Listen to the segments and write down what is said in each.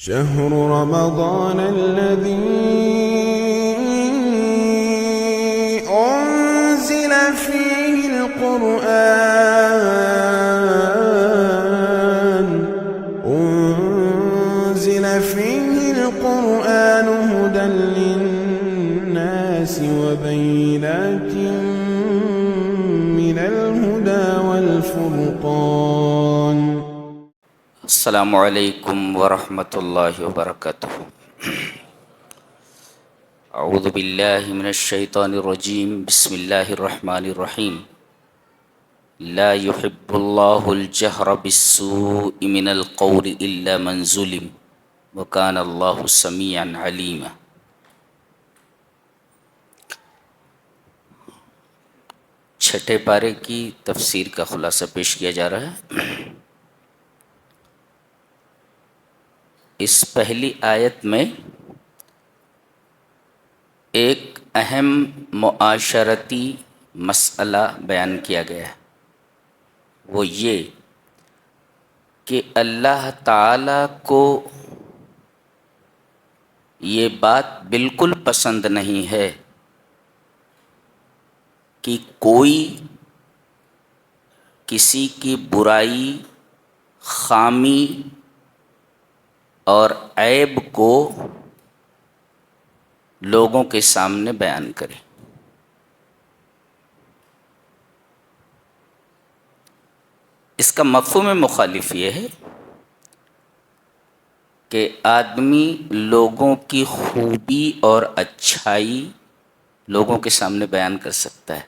شهر رمضان الذي أنزل فيه القرآن هدى للناس وبينات من الهدى والفرقان. السلام علیکم ورحمۃ اللہ وبرکاتہ. اعوذ باللہ من الشیطان الرجیم. بسم اللہ الرحمن الرحیم. لا يحب اللہ الجہر بالسوء من القول الا من ظلم وکان اللہ سمیعا علیما. چھٹے پارے کی تفسیر کا خلاصہ پیش کیا جا رہا ہے. اس پہلی آیت میں ایک اہم معاشرتی مسئلہ بیان کیا گیا ہے. وہ یہ کہ اللہ تعالیٰ کو یہ بات بالکل پسند نہیں ہے کہ کوئی کسی کی برائی، خامی اور عیب کو لوگوں کے سامنے بیان کرے. اس کا مفہوم مخالف یہ ہے کہ آدمی لوگوں کی خوبی اور اچھائی لوگوں کے سامنے بیان کر سکتا ہے،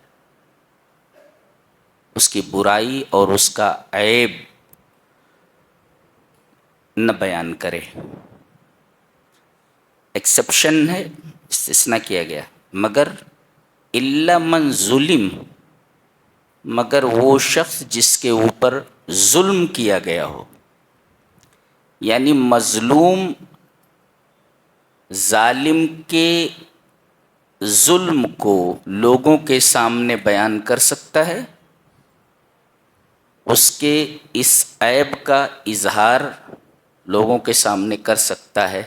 اس کی برائی اور اس کا عیب نہ بیان کرے. ایکسیپشن ہے، استثناء کیا گیا. مگر الا من ظلم، مگر وہ شخص جس کے اوپر ظلم کیا گیا ہو، یعنی مظلوم ظالم کے ظلم کو لوگوں کے سامنے بیان کر سکتا ہے، اس کے اس عیب کا اظہار لوگوں کے سامنے کر سکتا ہے.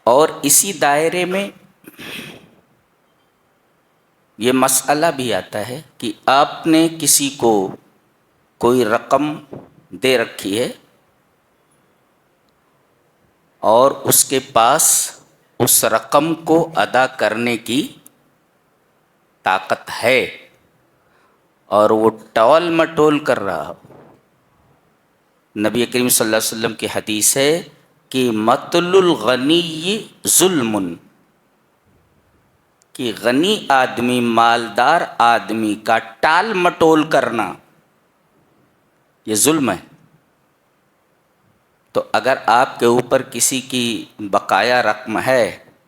اور اسی دائرے میں یہ مسئلہ بھی آتا ہے کہ آپ نے کسی کو کوئی رقم دے رکھی ہے اور اس کے پاس اس رقم کو ادا کرنے کی طاقت ہے اور وہ ٹول مٹول کر رہا ہو. نبی کریم صلی اللہ علیہ وسلم کی حدیث ہے کہ مطل الغنی ظلم، کہ غنی آدمی، مالدار آدمی کا ٹال مٹول کرنا یہ ظلم ہے. تو اگر آپ کے اوپر کسی کی بقایا رقم ہے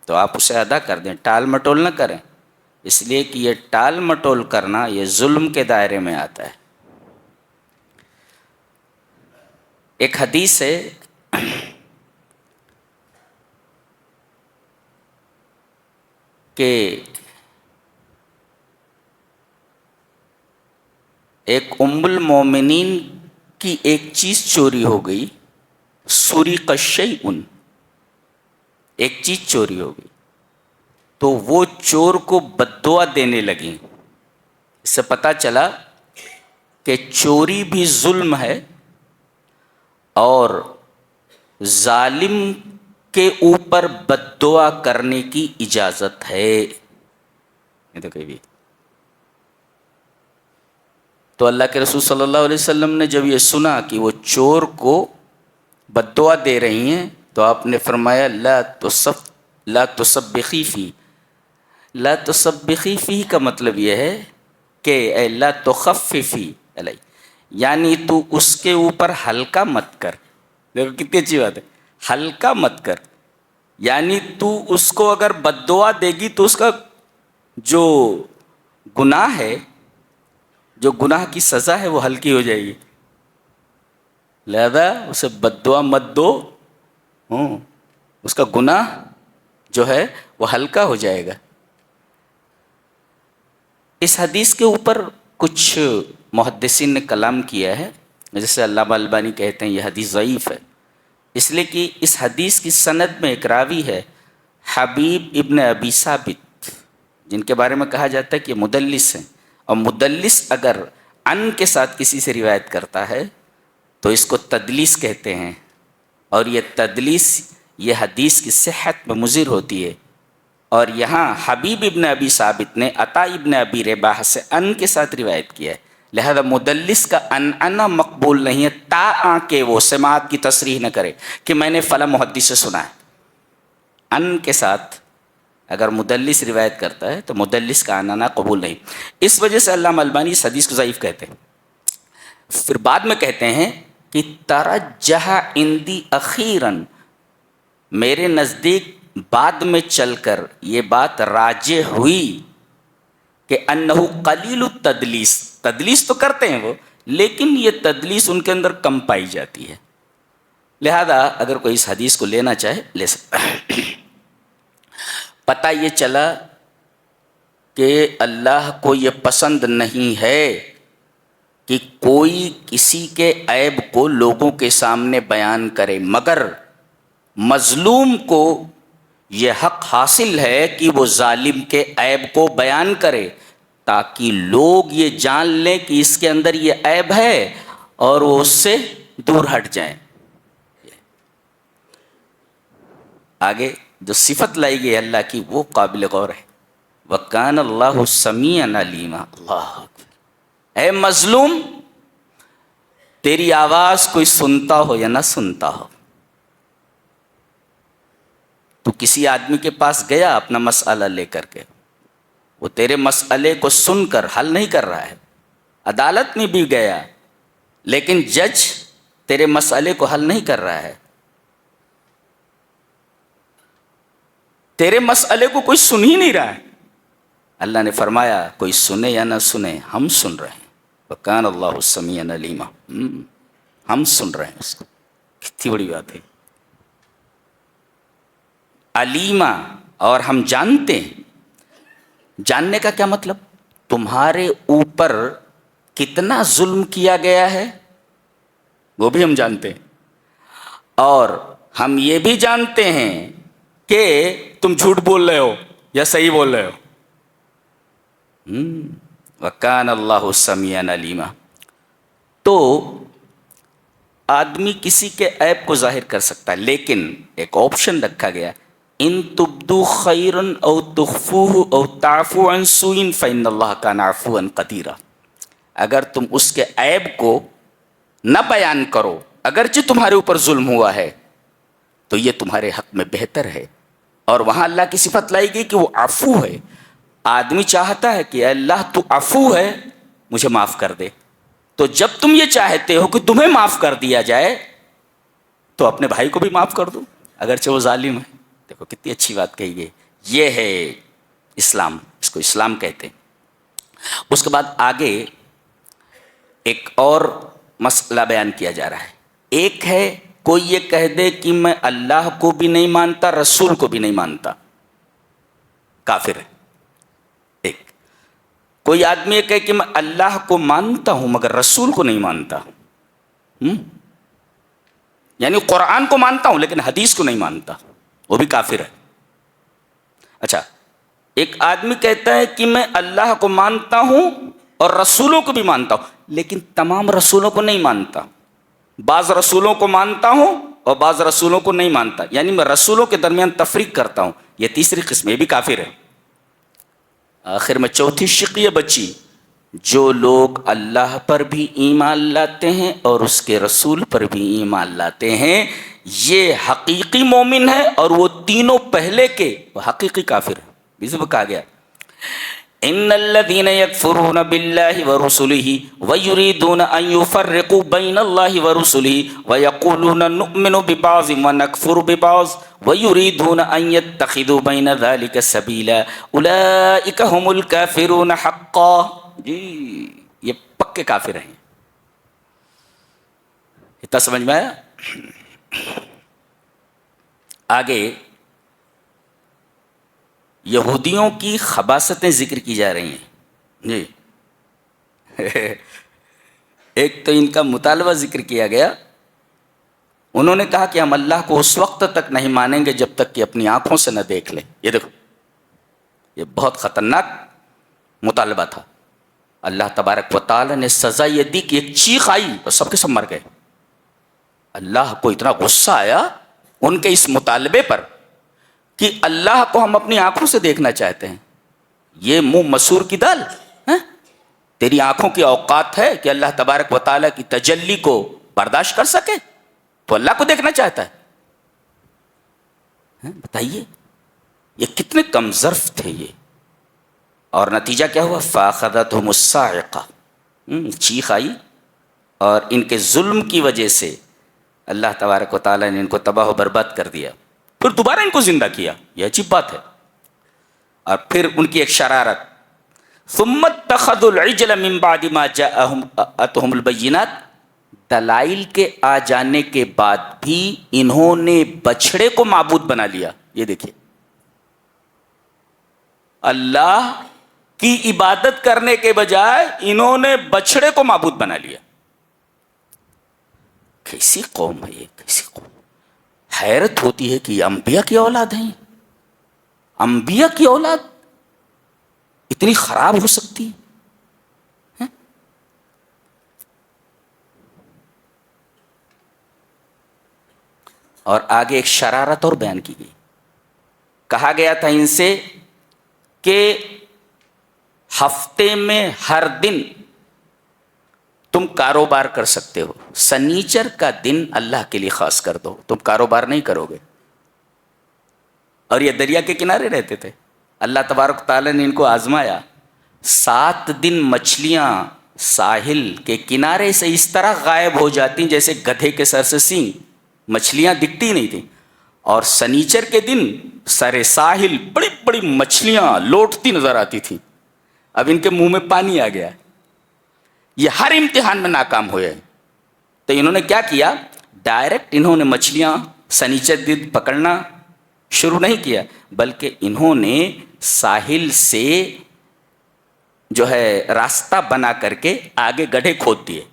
تو آپ اسے ادا کر دیں، ٹال مٹول نہ کریں، اس لیے کہ یہ ٹال مٹول کرنا یہ ظلم کے دائرے میں آتا ہے. ایک حدیث ہے کہ ایک ام المومنین کی ایک چیز چوری ہو گئی. سرق شیء، ایک چیز چوری ہو گئی تو وہ چور کو بد دعا دینے لگی. اس سے پتہ چلا کہ چوری بھی ظلم ہے اور ظالم کے اوپر بد دعا کرنے کی اجازت ہے. یہ تو بھی تو اللہ کے رسول صلی اللہ علیہ وسلم نے جب یہ سنا کہ وہ چور کو بد دعا دے رہی ہیں تو آپ نے فرمایا لا تسبخی فی. لا تسبخی فی کا مطلب یہ ہے کہ اے لا تخففی علیہ، یعنی تو اس کے اوپر ہلکا مت کر. دیکھو کتنی اچھی بات ہے، ہلکا مت کر. یعنی تو اس کو اگر بد دعا دے گی تو اس کا جو گناہ ہے، جو گناہ کی سزا ہے وہ ہلکی ہو جائے گی. لہذا اسے بد دعا مت دو، اس کا گناہ جو ہے وہ ہلکا ہو جائے گا. اس حدیث کے اوپر کچھ محدثین نے کلام کیا ہے. جیسے علامہ البانی کہتے ہیں یہ حدیث ضعیف ہے، اس لیے کہ اس حدیث کی سند میں ایک راوی ہے حبیب ابن ابی ثابت، جن کے بارے میں کہا جاتا ہے کہ یہ مدلس ہیں، اور مدلس اگر ان کے ساتھ کسی سے روایت کرتا ہے تو اس کو تدلیس کہتے ہیں، اور یہ تدلیس یہ حدیث کی صحت میں مضر ہوتی ہے۔ اور یہاں حبیب ابن ابی ثابت نے عطا ابن ابی رباح سے ان کے ساتھ روایت کیا ہے، لہذا مدلس کا انعنا مقبول نہیں ہے تا کہ وہ سماعت کی تصریح نہ کرے کہ میں نے فلاں محدث سے سنا ہے۔ ان کے ساتھ اگر مدلس روایت کرتا ہے تو مدلس کا انعنا قبول نہیں، اس وجہ سے علامہ البانی اس حدیث کو ضعیف کہتے ہیں۔ پھر بعد میں کہتے ہیں کہ ترجح عندی اخیراً، میرے نزدیک بعد میں چل کر یہ بات راجح ہوئی کہ انہو قلیل التدلیس، تدلیس تو کرتے ہیں وہ، لیکن یہ تدلیس ان کے اندر کم پائی جاتی ہے، لہذا اگر کوئی اس حدیث کو لینا چاہے لے سکتا ہے۔ پتہ یہ چلا کہ اللہ کو یہ پسند نہیں ہے کہ کوئی کسی کے عیب کو لوگوں کے سامنے بیان کرے، مگر مظلوم کو یہ حق حاصل ہے کہ وہ ظالم کے عیب کو بیان کرے تاکہ لوگ یہ جان لیں کہ اس کے اندر یہ عیب ہے اور وہ اس سے دور ہٹ جائیں۔ آگے جو صفت لائی گئی اللہ کی وہ قابل غور ہے، وَكَانَ اللَّهُ سَمِيعًا عَلِيمًا۔ اللہ اکبر، اے مظلوم تیری آواز کوئی سنتا ہو یا نہ سنتا ہو، تو کسی آدمی کے پاس گیا اپنا مسئلہ لے کر کے، وہ تیرے مسئلے کو سن کر حل نہیں کر رہا ہے، عدالت میں بھی گیا لیکن جج تیرے مسئلے کو حل نہیں کر رہا ہے، تیرے مسئلے کو کوئی سن ہی نہیں رہا ہے، اللہ نے فرمایا کوئی سنے یا نہ سنے ہم سن رہے ہیں، وَكَانَ اللَّهُ سَمِيعًا عَلِيمًا، ہم سن رہے ہیں اس کو، کتنی بڑی بات ہے، علیمہ، اور ہم جانتے ہیں۔ جاننے کا کیا مطلب؟ تمہارے اوپر کتنا ظلم کیا گیا ہے وہ بھی ہم جانتے ہیں، اور ہم یہ بھی جانتے ہیں کہ تم جھوٹ بول رہے ہو یا صحیح بول رہے ہو۔ وَكَانَ اللَّهُ سَمِيعًا عَلِيمًا۔ تو آدمی کسی کے عیب کو ظاہر کر سکتا ہے، لیکن ایک آپشن رکھا گیا، ان تبدو خیرن او تخفوہ او تعفو عن سوء فإن اللہ کان عفوا قدیرا، اگر تم اس کے عیب کو نہ بیان کرو اگرچہ تمہارے اوپر ظلم ہوا ہے تو یہ تمہارے حق میں بہتر ہے، اور وہاں اللہ کی صفت لائی گئی کہ وہ عفو ہے۔ آدمی چاہتا ہے کہ اے اللہ تو عفو ہے مجھے معاف کر دے، تو جب تم یہ چاہتے ہو کہ تمہیں معاف کر دیا جائے تو اپنے بھائی کو بھی معاف کر دو اگرچہ وہ ظالم ہے۔ دیکھو کتنی اچھی بات کہی گئی، یہ ہے اسلام، اس کو اسلام کہتے ہیں۔ اس کے بعد آگے ایک اور مسئلہ بیان کیا جا رہا ہے، ایک ہے کوئی یہ کہہ دے کہ میں اللہ کو بھی نہیں مانتا رسول کو بھی نہیں مانتا، کافر ہے۔ ایک کوئی آدمی یہ کہے کہ میں اللہ کو مانتا ہوں مگر رسول کو نہیں مانتا، یعنی قرآن کو مانتا ہوں لیکن حدیث کو نہیں مانتا، وہ بھی کافر ہے۔ اچھا، ایک آدمی کہتا ہے کہ میں اللہ کو مانتا ہوں اور رسولوں کو بھی مانتا ہوں لیکن تمام رسولوں کو نہیں مانتا، بعض رسولوں کو مانتا ہوں اور بعض رسولوں کو نہیں مانتا، یعنی میں رسولوں کے درمیان تفریق کرتا ہوں، یہ تیسری قسم، یہ بھی کافر ہے۔ آخر میں چوتھی شقیہ بچی، جو لوگ اللہ پر بھی ایمان لاتے ہیں اور اس کے رسول پر بھی ایمان لاتے ہیں یہ حقیقی مومن ہے، اور وہ تینوں پہلے کے وہ حقیقی کافر ہیں۔ جسے کہا گیا ان الذين يكفرون بالله ورسله ويريدون ان يفرقوا بين الله ورسله ويقولون نؤمن ببعض ونكفر ببعض ويريدون ان يتخذوا بين ذلك سبيلا اولئك هم الكافرون حقا، جی یہ پکے کافر ہیں۔ اتنا سمجھ میں آیا؟ آگے یہودیوں کی خباثتیں ذکر کی جا رہی ہیں، جی ایک تو ان کا مطالبہ ذکر کیا گیا، انہوں نے کہا کہ ہم اللہ کو اس وقت تک نہیں مانیں گے جب تک کہ اپنی آنکھوں سے نہ دیکھ لیں. یہ دیکھو، یہ بہت خطرناک مطالبہ تھا. اللہ تبارک و تعالی نے سزا یہ دی کہ ایک چیخ آئی اور سب کے سب مر گئے. اللہ کو اتنا غصہ آیا ان کے اس مطالبے پر کہ اللہ کو ہم اپنی آنکھوں سے دیکھنا چاہتے ہیں. یہ منہ مسور کی دال ہے؟ تیری آنکھوں کی اوقات ہے کہ اللہ تبارک و تعالی کی تجلی کو برداشت کر سکے؟ تو اللہ کو دیکھنا چاہتا ہے. بتائیے یہ کتنے کم ظرف تھے یہ. اور نتیجہ کیا ہوا؟ فَأَخَذَتْهُمُ الصَّاعِقَةُ، چیخ آئی اور ان کے ظلم کی وجہ سے اللہ تبارک و تعالیٰ نے ان کو تباہ و برباد کر دیا. پھر دوبارہ ان کو زندہ کیا. یہ عجیب بات ہے. اور پھر ان کی ایک شرارت، ثُمَّ اتَّخَذُوا الْعِجْلَ مِن بَعْدِ مَا جَاءَهُمُ الْبَيِّنَاتُ، دلائل کے آ جانے کے بعد بھی انہوں نے بچھڑے کو معبود بنا لیا. یہ دیکھیے، اللہ کی عبادت کرنے کے بجائے انہوں نے بچھڑے کو معبود بنا لیا. کیسی قوم ہے یہ، کیسی قوم. حیرت ہوتی ہے کہ یہ انبیاء کی اولاد ہیں. انبیاء کی اولاد اتنی خراب ہو سکتی ہے؟ اور آگے ایک شرارت اور بیان کی گئی. کہا گیا تھا ان سے کہ ہفتے میں ہر دن تم کاروبار کر سکتے ہو، سنیچر کا دن اللہ کے لیے خاص کر دو، تم کاروبار نہیں کرو گے. اور یہ دریا کے کنارے رہتے تھے. اللہ تبارک تعالیٰ نے ان کو آزمایا. 7 دن مچھلیاں ساحل کے کنارے سے اس طرح غائب ہو جاتی جیسے گدھے کے سر سے سینگ، مچھلیاں دکھتی نہیں تھیں. اور سنیچر کے دن سر ساحل بڑی بڑی مچھلیاں لوٹتی نظر آتی تھیں. اب ان کے منہ میں پانی آ گیا. یہ ہر امتحان میں ناکام ہوئے. تو انہوں نے کیا کیا؟ ڈائریکٹ انہوں نے مچھلیاں سنیچر دن پکڑنا شروع نہیں کیا، بلکہ انہوں نے ساحل سے جو ہے راستہ بنا کر کے آگے گڈھے کھود دیے.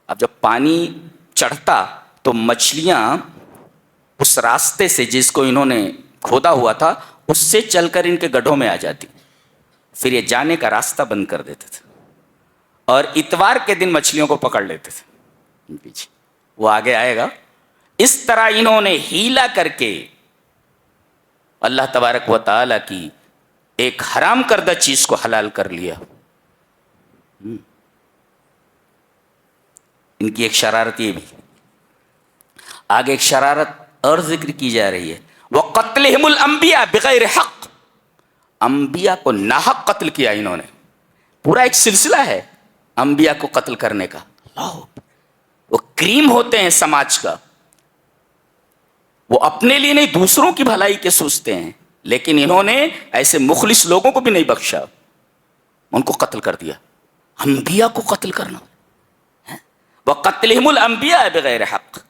اب جب پانی چڑھتا تو مچھلیاں اس راستے سے جس کو انہوں نے کھودا ہوا تھا اس سے چل کر ان کے گڈھوں میں آ جاتی. پھر یہ جانے کا راستہ بند کر دیتے تھے اور اتوار کے دن مچھلیوں کو پکڑ لیتے تھے. وہ آگے آئے گا. اس طرح انہوں نے ہیلا کر کے اللہ تبارک و تعالی کی ایک حرام کردہ چیز کو حلال کر لیا. ان کی ایک شرارت یہ بھی. آگے ایک شرارت اور ذکر کی جا رہی ہے، وَقَتْلِهِمُ الْأَنْبِيَاءَ بِغَيْرِ حَقٍّ، انبیاء کو ناحق قتل کیا انہوں نے. پورا ایک سلسلہ ہے انبیاء کو قتل کرنے کا. وہ کریم ہوتے ہیں سماج کا، وہ اپنے لیے نہیں دوسروں کی بھلائی کے سوچتے ہیں، لیکن انہوں نے ایسے مخلص لوگوں کو بھی نہیں بخشا، ان کو قتل کر دیا. انبیاء کو قتل کرنا، وَقَتْلِهِمُ الْأَنْبِيَاءَ بِغَيْرِ حَقٍّ.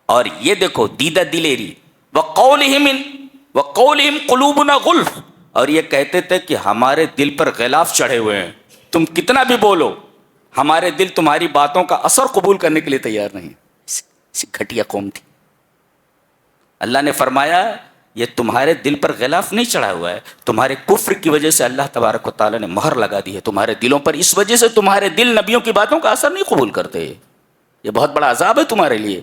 اور یہ دیکھو دیدہ دلیری، وَقَوْلِهِمْ قُلُوبُنَا غُلْفٌ، اور یہ کہتے تھے کہ ہمارے دل پر غلاف چڑھے ہوئے ہیں، تم کتنا بھی بولو ہمارے دل تمہاری باتوں کا اثر قبول کرنے کے لیے تیار نہیں. ایسی گھٹیا قوم تھی. اللہ نے فرمایا یہ تمہارے دل پر غلاف نہیں چڑھا ہوا ہے، تمہارے کفر کی وجہ سے اللہ تبارک و تعالیٰ نے مہر لگا دی ہے تمہارے دلوں پر، اس وجہ سے تمہارے دل نبیوں کی باتوں کا اثر نہیں قبول کرتے. یہ بہت بڑا عذاب ہے تمہارے لیے.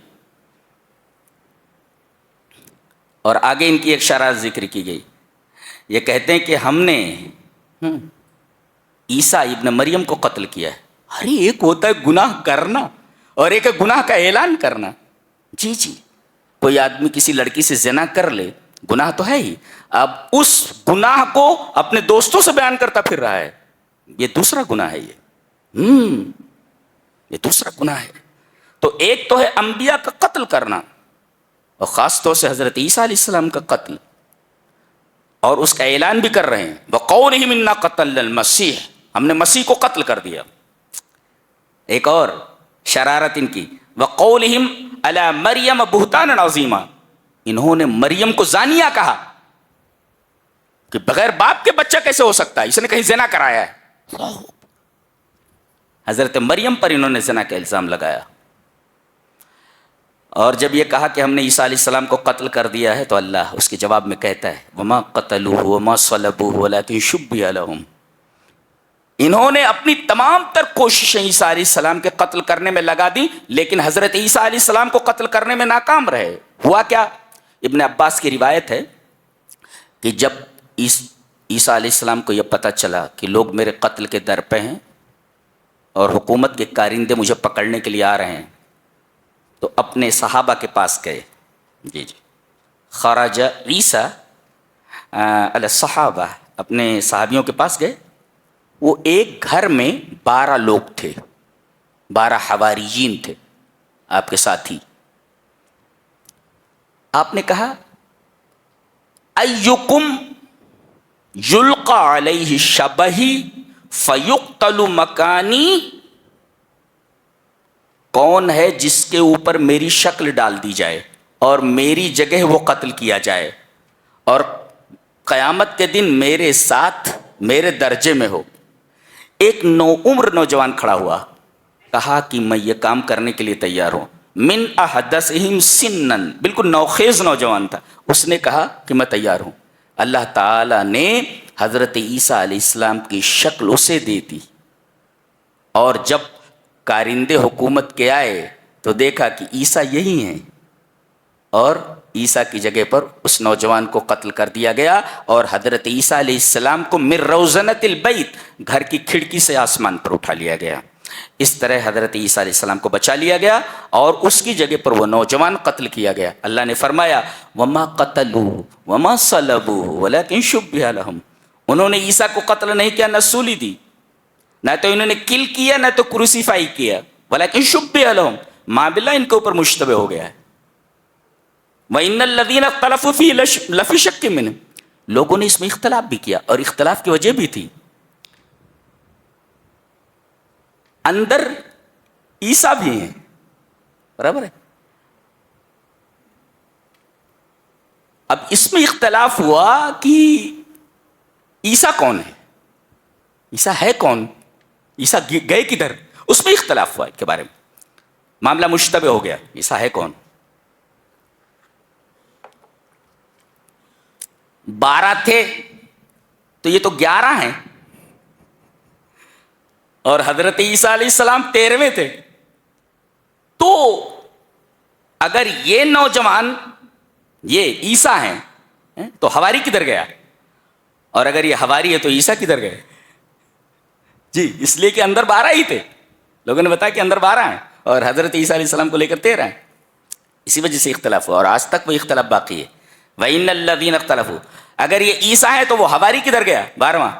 اور آگے ان کی ایک شرارت ذکر کی گئی. یہ کہتے ہیں کہ ہم نے عیسیٰ ابن مریم کو قتل کیا ہے. ارے ایک ہوتا ہے گناہ کرنا اور ایک ہے گناہ کا اعلان کرنا. جی کوئی آدمی کسی لڑکی سے زنا کر لے گناہ تو ہے ہی، اب اس گناہ کو اپنے دوستوں سے بیان کرتا پھر رہا ہے، یہ دوسرا گناہ ہے. یہ دوسرا گناہ ہے. تو ایک تو ہے انبیاء کا قتل کرنا، اور خاص طور سے حضرت عیسیٰ علیہ السلام کا قتل، اور اس کا اعلان بھی کر رہے ہیں وَقَوْلِهِمْ إِنَّا قَتَلْنَا الْمَسِيحَ، ہم نے مسیح کو قتل کر دیا. ایک اور شرارت ان کی، وَقَوْلِهِمْ عَلَى مَرْيَمَ بُهْتَانًا عَظِيمًا، انہوں نے مریم کو زانیہ کہا کہ بغیر باپ کے بچہ کیسے ہو سکتا ہے، اس نے کہیں زنا کرایا ہے. حضرت مریم پر انہوں نے زنا کا الزام لگایا. اور جب یہ کہا کہ ہم نے عیسیٰ علیہ السلام کو قتل کر دیا ہے تو اللہ اس کے جواب میں کہتا ہے وما قتلوہ وما صلبوہ ولکن شبہ لہم. انہوں نے اپنی تمام تر کوششیں عیسیٰ علیہ السلام کے قتل کرنے میں لگا دی لیکن حضرت عیسیٰ علیہ السلام کو قتل کرنے میں ناکام رہے. ہوا کیا؟ ابن عباس کی روایت ہے کہ جب عیسیٰ علیہ السلام کو یہ پتہ چلا کہ لوگ میرے قتل کے در پہ ہیں اور حکومت کے کارندے مجھے پکڑنے کے لیے آ رہے ہیں تو اپنے صحابہ کے پاس گئے. جی خرج عیسیٰ علی الصحابہ، اپنے صحابیوں کے پاس گئے. وہ ایک گھر میں 12 لوگ تھے، 12 حواریین تھے آپ کے ساتھی. آپ نے کہا ایکم یلقى علیہ شبہی فیقتل مکانی، کون ہے جس کے اوپر میری شکل ڈال دی جائے اور میری جگہ وہ قتل کیا جائے اور قیامت کے دن میرے ساتھ میرے درجے میں ہو. ایک نوعمر نوجوان کھڑا ہوا، کہا کہ میں یہ کام کرنے کے لیے تیار ہوں. من احدثہم سنن، بالکل نوخیز نوجوان تھا. اس نے کہا کہ میں تیار ہوں. اللہ تعالیٰ نے حضرت عیسیٰ علیہ السلام کی شکل اسے دے دی اور جب کارندے حکومت کے آئے تو دیکھا کہ عیسیٰ یہی ہیں اور عیسیٰ کی جگہ پر اس نوجوان کو قتل کر دیا گیا اور حضرت عیسیٰ علیہ السلام کو من روزنۃ البیت، گھر کی کھڑکی سے آسمان پر اٹھا لیا گیا. اس طرح حضرت عیسیٰ علیہ السلام کو بچا لیا گیا اور اس کی جگہ پر وہ نوجوان قتل کیا گیا. اللہ نے فرمایا وما قتلوہ وما صلبوہ ولکن شبہ لہم. انہوں نے عیسیٰ کو قتل نہیں کیا، نہ سولی دی، نہ تو انہوں نے کل کیا، نہ تو کروسیفائی کیا، ولکن شبہ لہم، ماں باللہ ان کے اوپر مشتبہ ہو گیا ہے. وَإِنَّ الَّذِينَ اخْتَلَفُوا فِيهِ لَفِي شَكٍّ مِّنْهُ، لوگوں نے اس میں اختلاف بھی کیا اور اختلاف کی وجہ بھی تھی. اندر عیسیٰ بھی ہیں، برابر ہے. اب اس میں اختلاف ہوا کہ عیسیٰ کون ہے، عیسیٰ ہے کون، عیسیٰ گئے کدھر، اس میں اختلاف ہوا کے بارے میں. معاملہ مشتبہ ہو گیا، عیسیٰ ہے کون. 12 تھے تو یہ تو 11 ہیں اور حضرت عیسیٰ علیہ السلام 13ویں تھے. تو اگر یہ نوجوان یہ عیسیٰ ہیں تو حواری کدھر گیا، اور اگر یہ حواری ہے تو عیسیٰ کدھر گئے. جی اس لیے کہ اندر 12 ہی تھے، لوگوں نے بتایا کہ اندر 12 ہیں اور حضرت عیسیٰ علیہ السلام کو لے کر 13 ہیں. اسی وجہ سے اختلاف ہوا اور آج تک وہ اختلاف باقی ہے. وَإِنَّ الَّذِينَ اخْتَلَفُوا، اگر یہ عیسیٰ ہے تو وہ حواری کدھر گیا 12واں،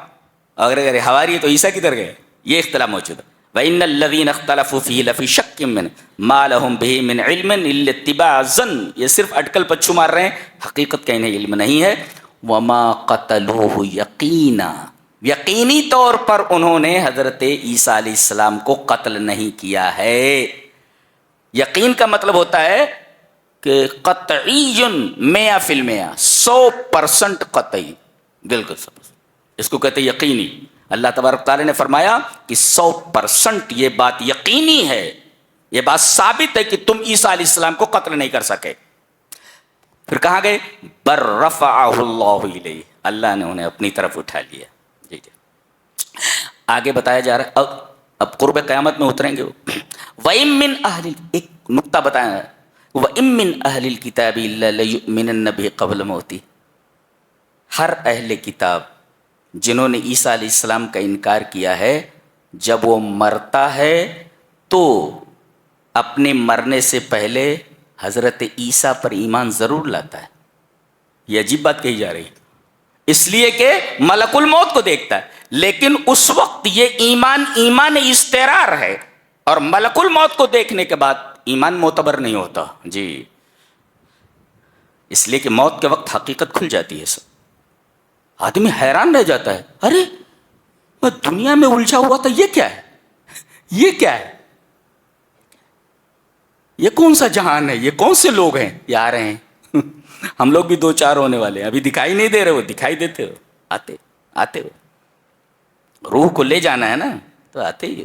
اور اگر یہ حواری ہے تو عیسیٰ کدھر گئے، یہ اختلاف موجود ہے. وَإِنَّ الَّذِينَ اخْتَلَفُوا فِيهِ لَفِي شَكٍّ مِّنْهُ مَا لَهُم بِهِ مِنْ عِلْمٍ إِلَّا اتِّبَاعَ الظَّنِّ، یہ صرف اٹکل پچھو مار رہے ہیں، حقیقت کا انہیں علم نہیں ہے. وَمَا قَتَلُوهُ يَقِينًا، یقینی طور پر انہوں نے حضرت عیسیٰ علیہ السلام کو قتل نہیں کیا ہے. یقین کا مطلب ہوتا ہے کہ قطعی 100%، 100% قطعی، بالکل سب، اس کو کہتے ہیں یقینی. اللہ تبارک تعالیٰ نے فرمایا کہ 100% یہ بات یقینی ہے، یہ بات ثابت ہے کہ تم عیسیٰ علیہ السلام کو قتل نہیں کر سکے. پھر کہاں گئے، بر رفعہ اللہ الیہ، اللہ نے انہیں اپنی طرف اٹھا لیا. جی آگے بتایا جا رہا ہے، اب قرب قیامت میں اتریں گے. وَإِن مِّنْ أَهْلِ، ایک نقطہ بتایا ہے، وَإِن مِّنْ أَهْلِ الْكِتَابِ إِلَّا لَيُؤْمِنَنَّ بِهِ قَبْلَ مَوْتِهِ، ہر اہل کتاب جنہوں نے عیسیٰ علیہ السلام کا انکار کیا ہے، جب وہ مرتا ہے تو اپنے مرنے سے پہلے حضرت عیسیٰ پر ایمان ضرور لاتا ہے. یہ عجیب بات کہی جا رہی ہے، اس لیے کہ ملک الموت کو دیکھتا ہے، لیکن اس وقت یہ ایمان استقرار ہے اور ملک الموت کو دیکھنے کے بعد ایمان معتبر نہیں ہوتا. جی اس لیے کہ موت کے وقت حقیقت کھل جاتی ہے. سب آدمی حیران رہ جاتا ہے، ارے میں دنیا میں الجھا ہوا تھا، یہ کیا ہے، یہ کیا ہے، یہ کون سا جہان ہے، یہ کون سے لوگ ہیں، یہ آ رہے ہیں. ہم لوگ بھی 2-4 ہونے والے ہیں، ابھی دکھائی نہیں دے رہے، وہ دکھائی دیتے ہو، آتے ہو. روح کو لے جانا ہے نا تو آتے ہی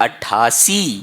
88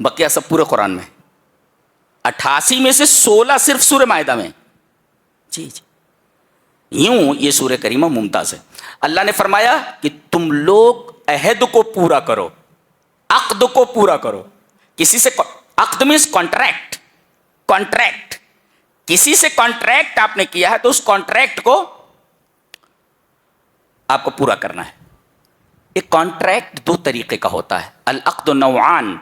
بقیہ سب پورے قرآن میں, 88 میں سے 16 صرف سورہ مائدہ میں. جی جی, یوں یہ سورہ کریمہ ممتاز ہے. اللہ نے فرمایا کہ تم لوگ عہد کو پورا کرو, عقد کو پورا کرو. کسی سے عقد مینس کانٹریکٹ, کانٹریکٹ کسی سے کانٹریکٹ آپ نے کیا ہے تو اس کانٹریکٹ کو آپ کو پورا کرنا ہے. ایک کانٹریکٹ دو طریقے کا ہوتا ہے, العقد نوعان.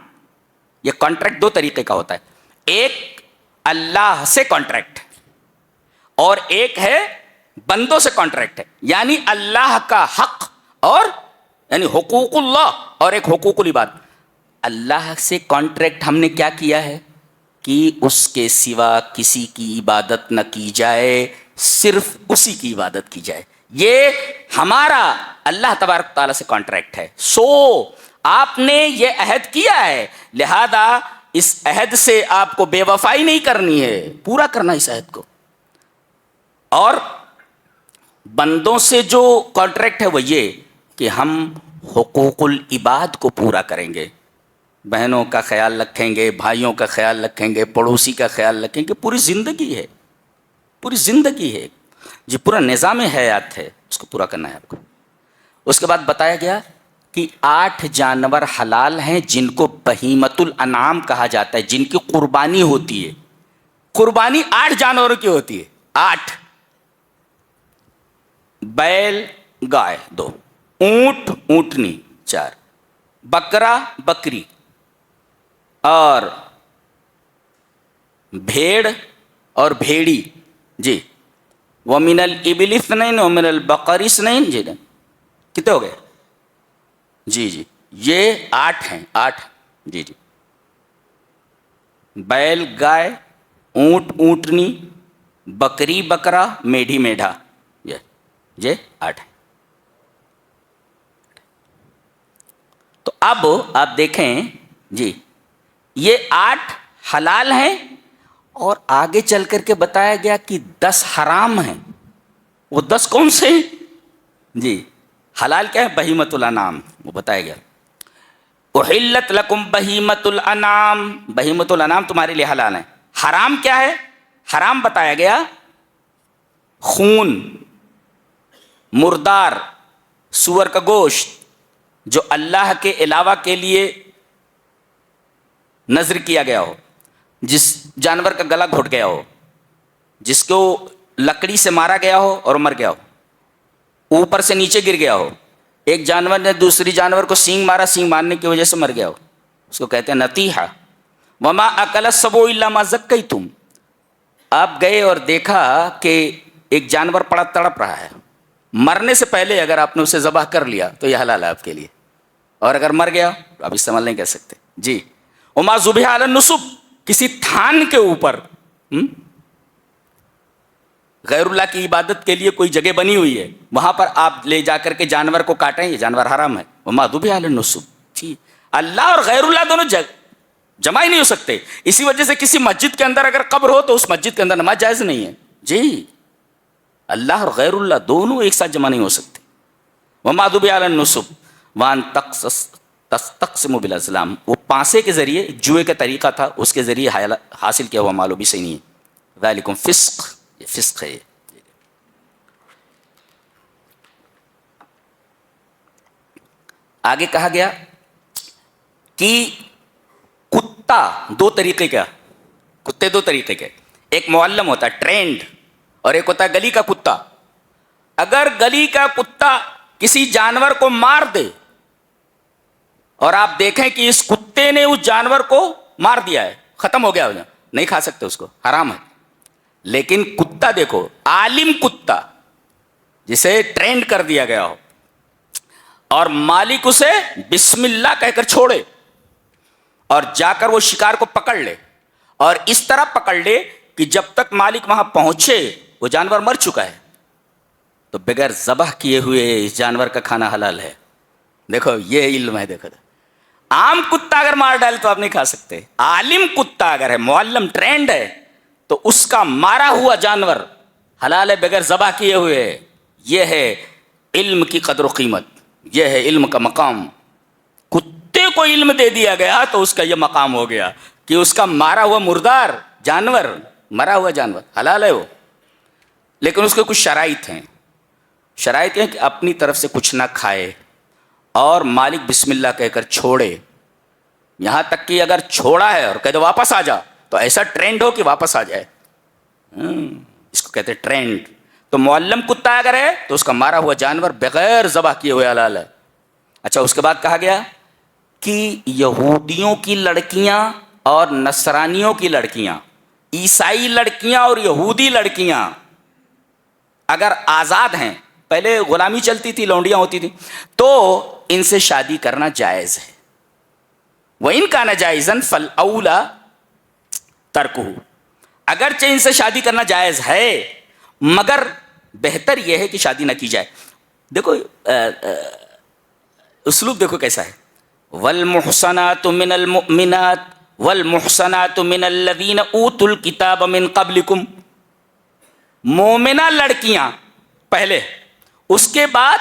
یہ کانٹریکٹ دو طریقے کا ہوتا ہے, ایک اللہ سے کانٹریکٹ اور ایک ہے بندوں سے کانٹریکٹ ہے. یعنی اللہ کا حق اور یعنی حقوق اللہ اور ایک حقوق العباد. اللہ سے کانٹریکٹ ہم نے کیا کیا ہے کہ اس کے سوا کسی کی عبادت نہ کی جائے, صرف اسی کی عبادت کی جائے. یہ ہمارا اللہ تبارک تعالیٰ سے کانٹریکٹ ہے. سو آپ نے یہ عہد کیا ہے, لہذا اس عہد سے آپ کو بے وفائی نہیں کرنی ہے, پورا کرنا اس عہد کو. اور بندوں سے جو کانٹریکٹ ہے وہ یہ کہ ہم حقوق العباد کو پورا کریں گے, بہنوں کا خیال رکھیں گے, بھائیوں کا خیال رکھیں گے, پڑوسی کا خیال رکھیں گے. پوری زندگی ہے, پوری زندگی ہے جی, پورا نظام حیات ہے, اس کو پورا کرنا ہے آپ کو. اس کے بعد بتایا گیا کہ 8 جانور حلال ہیں جن کو بہیمت الانعام کہا جاتا ہے, جن کی قربانی ہوتی ہے. قربانی 8 جانوروں کی ہوتی ہے, 8. بیل گائے 2, اونٹ اونٹنی 4, بکرا بکری اور بھیڑ اور بھیڑی. جی, وَمِنَ الْإِبِلِ اثْنَيْنِ وَمِنَ الْبَقَرِ اثْنَيْنِ. جی کتنے ہو گئے؟ جی جی, یہ 8 ہیں, 8. جی جی, بیل گائے, اونٹ اونٹنی, بکری بکرا, میڈھی میڈھا, یہ 8 ہیں. تو اب آپ دیکھیں جی, یہ 8 حلال ہیں اور آگے چل کر کے بتایا گیا کہ 10 حرام ہیں. وہ 10 کون سے ہیں؟ جی, حلال کیا ہے؟ بہیمت الانعام, وہ بتایا گیا. احلت لکم بہیمت الانعام, بہیمت الانعام تمہارے لیے حلال ہیں. حرام کیا ہے؟ حرام بتایا گیا خون, مردار, سور کا گوشت جو اللہ کے علاوہ کے لیے نذر کیا گیا ہو, جس جانور کا گلا گھٹ گیا ہو, جس کو لکڑی سے مارا گیا ہو اور مر گیا ہو, اوپر سے نیچے گر گیا ہو. ایک جانور نے دوسری جانور کو سینگ مارا, سینگ مارنے کی وجہ سے مر گیا ہو, اس کو کہتے ہیں نتیحہ. وما اکل السبع الا ما زکیتم. آپ گئے اور دیکھا کہ ایک جانور پڑا تڑپ رہا ہے, مرنے سے پہلے اگر آپ نے اسے ذبح کر لیا تو یہ حلال ہے آپ کے لیے, اور اگر مر گیا تو آپ استعمال نہیں کر سکتے. جی, وما ذبح علی النصب, کسی تھان کے اوپر غیر اللہ کی عبادت کے لیے کوئی جگہ بنی ہوئی ہے, وہاں پر آپ لے جا کر کے جانور کو کاٹیں, یہ جانور حرام ہے. وما ذبح علی النصب. جی, اللہ اور غیر اللہ دونوں جمع ہی نہیں ہو سکتے. اسی وجہ سے کسی مسجد کے اندر اگر قبر ہو تو اس مسجد کے اندر نماز جائز نہیں ہے. جی, اللہ اور غیر اللہ دونوں ایک ساتھ جمع نہیں ہو سکتے. وما ذبح علی النصب وان تستقسم بالازلام, وہ پانسے کے ذریعے, جوئے کا طریقہ تھا, اس کے ذریعے حاصل کیا ہوا مال بھی صحیح نہیں ہے. ذالکم فسق, یہ فسق ہے. آگے کہا گیا کہ کتا 2 طریقے کا, کتے 2 طریقے کے, ایک معلم ہوتا ہے ٹرینڈ, اور ایک ہوتا ہے گلی کا کتا. اگر گلی کا کتا کسی جانور کو مار دے اور آپ دیکھیں کہ اس کتے نے اس جانور کو مار دیا ہے, ختم ہو گیا, نہیں کھا سکتے اس کو, حرام ہے. لیکن کتا دیکھو, عالم کتا جسے ٹرینڈ کر دیا گیا ہو, اور مالک اسے بسم اللہ کہہ کر چھوڑے اور جا کر وہ شکار کو پکڑ لے, اور اس طرح پکڑ لے کہ جب تک مالک وہاں پہنچے وہ جانور مر چکا ہے, تو بغیر ذبح کیے ہوئے اس جانور کا کھانا حلال ہے. دیکھو یہ علم ہے. دیکھو, عام کتا اگر مار ڈالے تو آپ نہیں کھا سکتے, عالم کتا اگر ہے, معلم ٹرینڈ ہے, تو اس کا مارا ہوا جانور حلال ہے بغیر ذبح کیے ہوئے. یہ ہے علم کی قدر و قیمت, یہ ہے علم کا مقام. کتے کتے کو علم دے دیا گیا تو اس کا یہ مقام ہو گیا کہ اس کا مارا ہوا مردار جانور، مرا ہوا جانور حلال ہے وہ، لیکن اس کے کچھ شرائط ہیں. شرائط ہیں کہ اپنی طرف سے کچھ نہ کھائے اور مالک بسم اللہ کہہ کر چھوڑے. یہاں تک کہ اگر چھوڑا ہے اور کہہ دے واپس آ جا تو ایسا ٹرینڈ ہو کہ واپس آ جائے. اس کو کہتے ہیں ٹرینڈ. تو معلم کتا اگر ہے تو اس کا مارا ہوا جانور بغیر ذبح کیے ہوئے حلال ہے. اچھا اس کے بعد کہا گیا کہ یہودیوں کی لڑکیاں اور نصرانیوں کی لڑکیاں، عیسائی لڑکیاں اور یہودی لڑکیاں اگر آزاد ہیں، پہلے غلامی چلتی تھی، لونڈیاں ہوتی تھیں، تو ان سے شادی کرنا جائز ہے. وَإِنْ كَانَ جَائِزًا فَالْأَوْلَى تَرْكُهُ. اگرچہ ان سے شادی کرنا جائز ہے مگر بہتر یہ ہے کہ شادی نہ کی جائے. دیکھو اسلوب دیکھو کیسا ہے. وَالْمُحْصَنَاتُ مِنَ الْمُؤْمِنَاتِ وَالْمُحْصَنَاتُ مِنَ الَّذِينَ أُوتُوا الْكِتَابَ مِنْ قَبْلِكُمْ. مومنہ لڑکیاں پہلے، اس کے بعد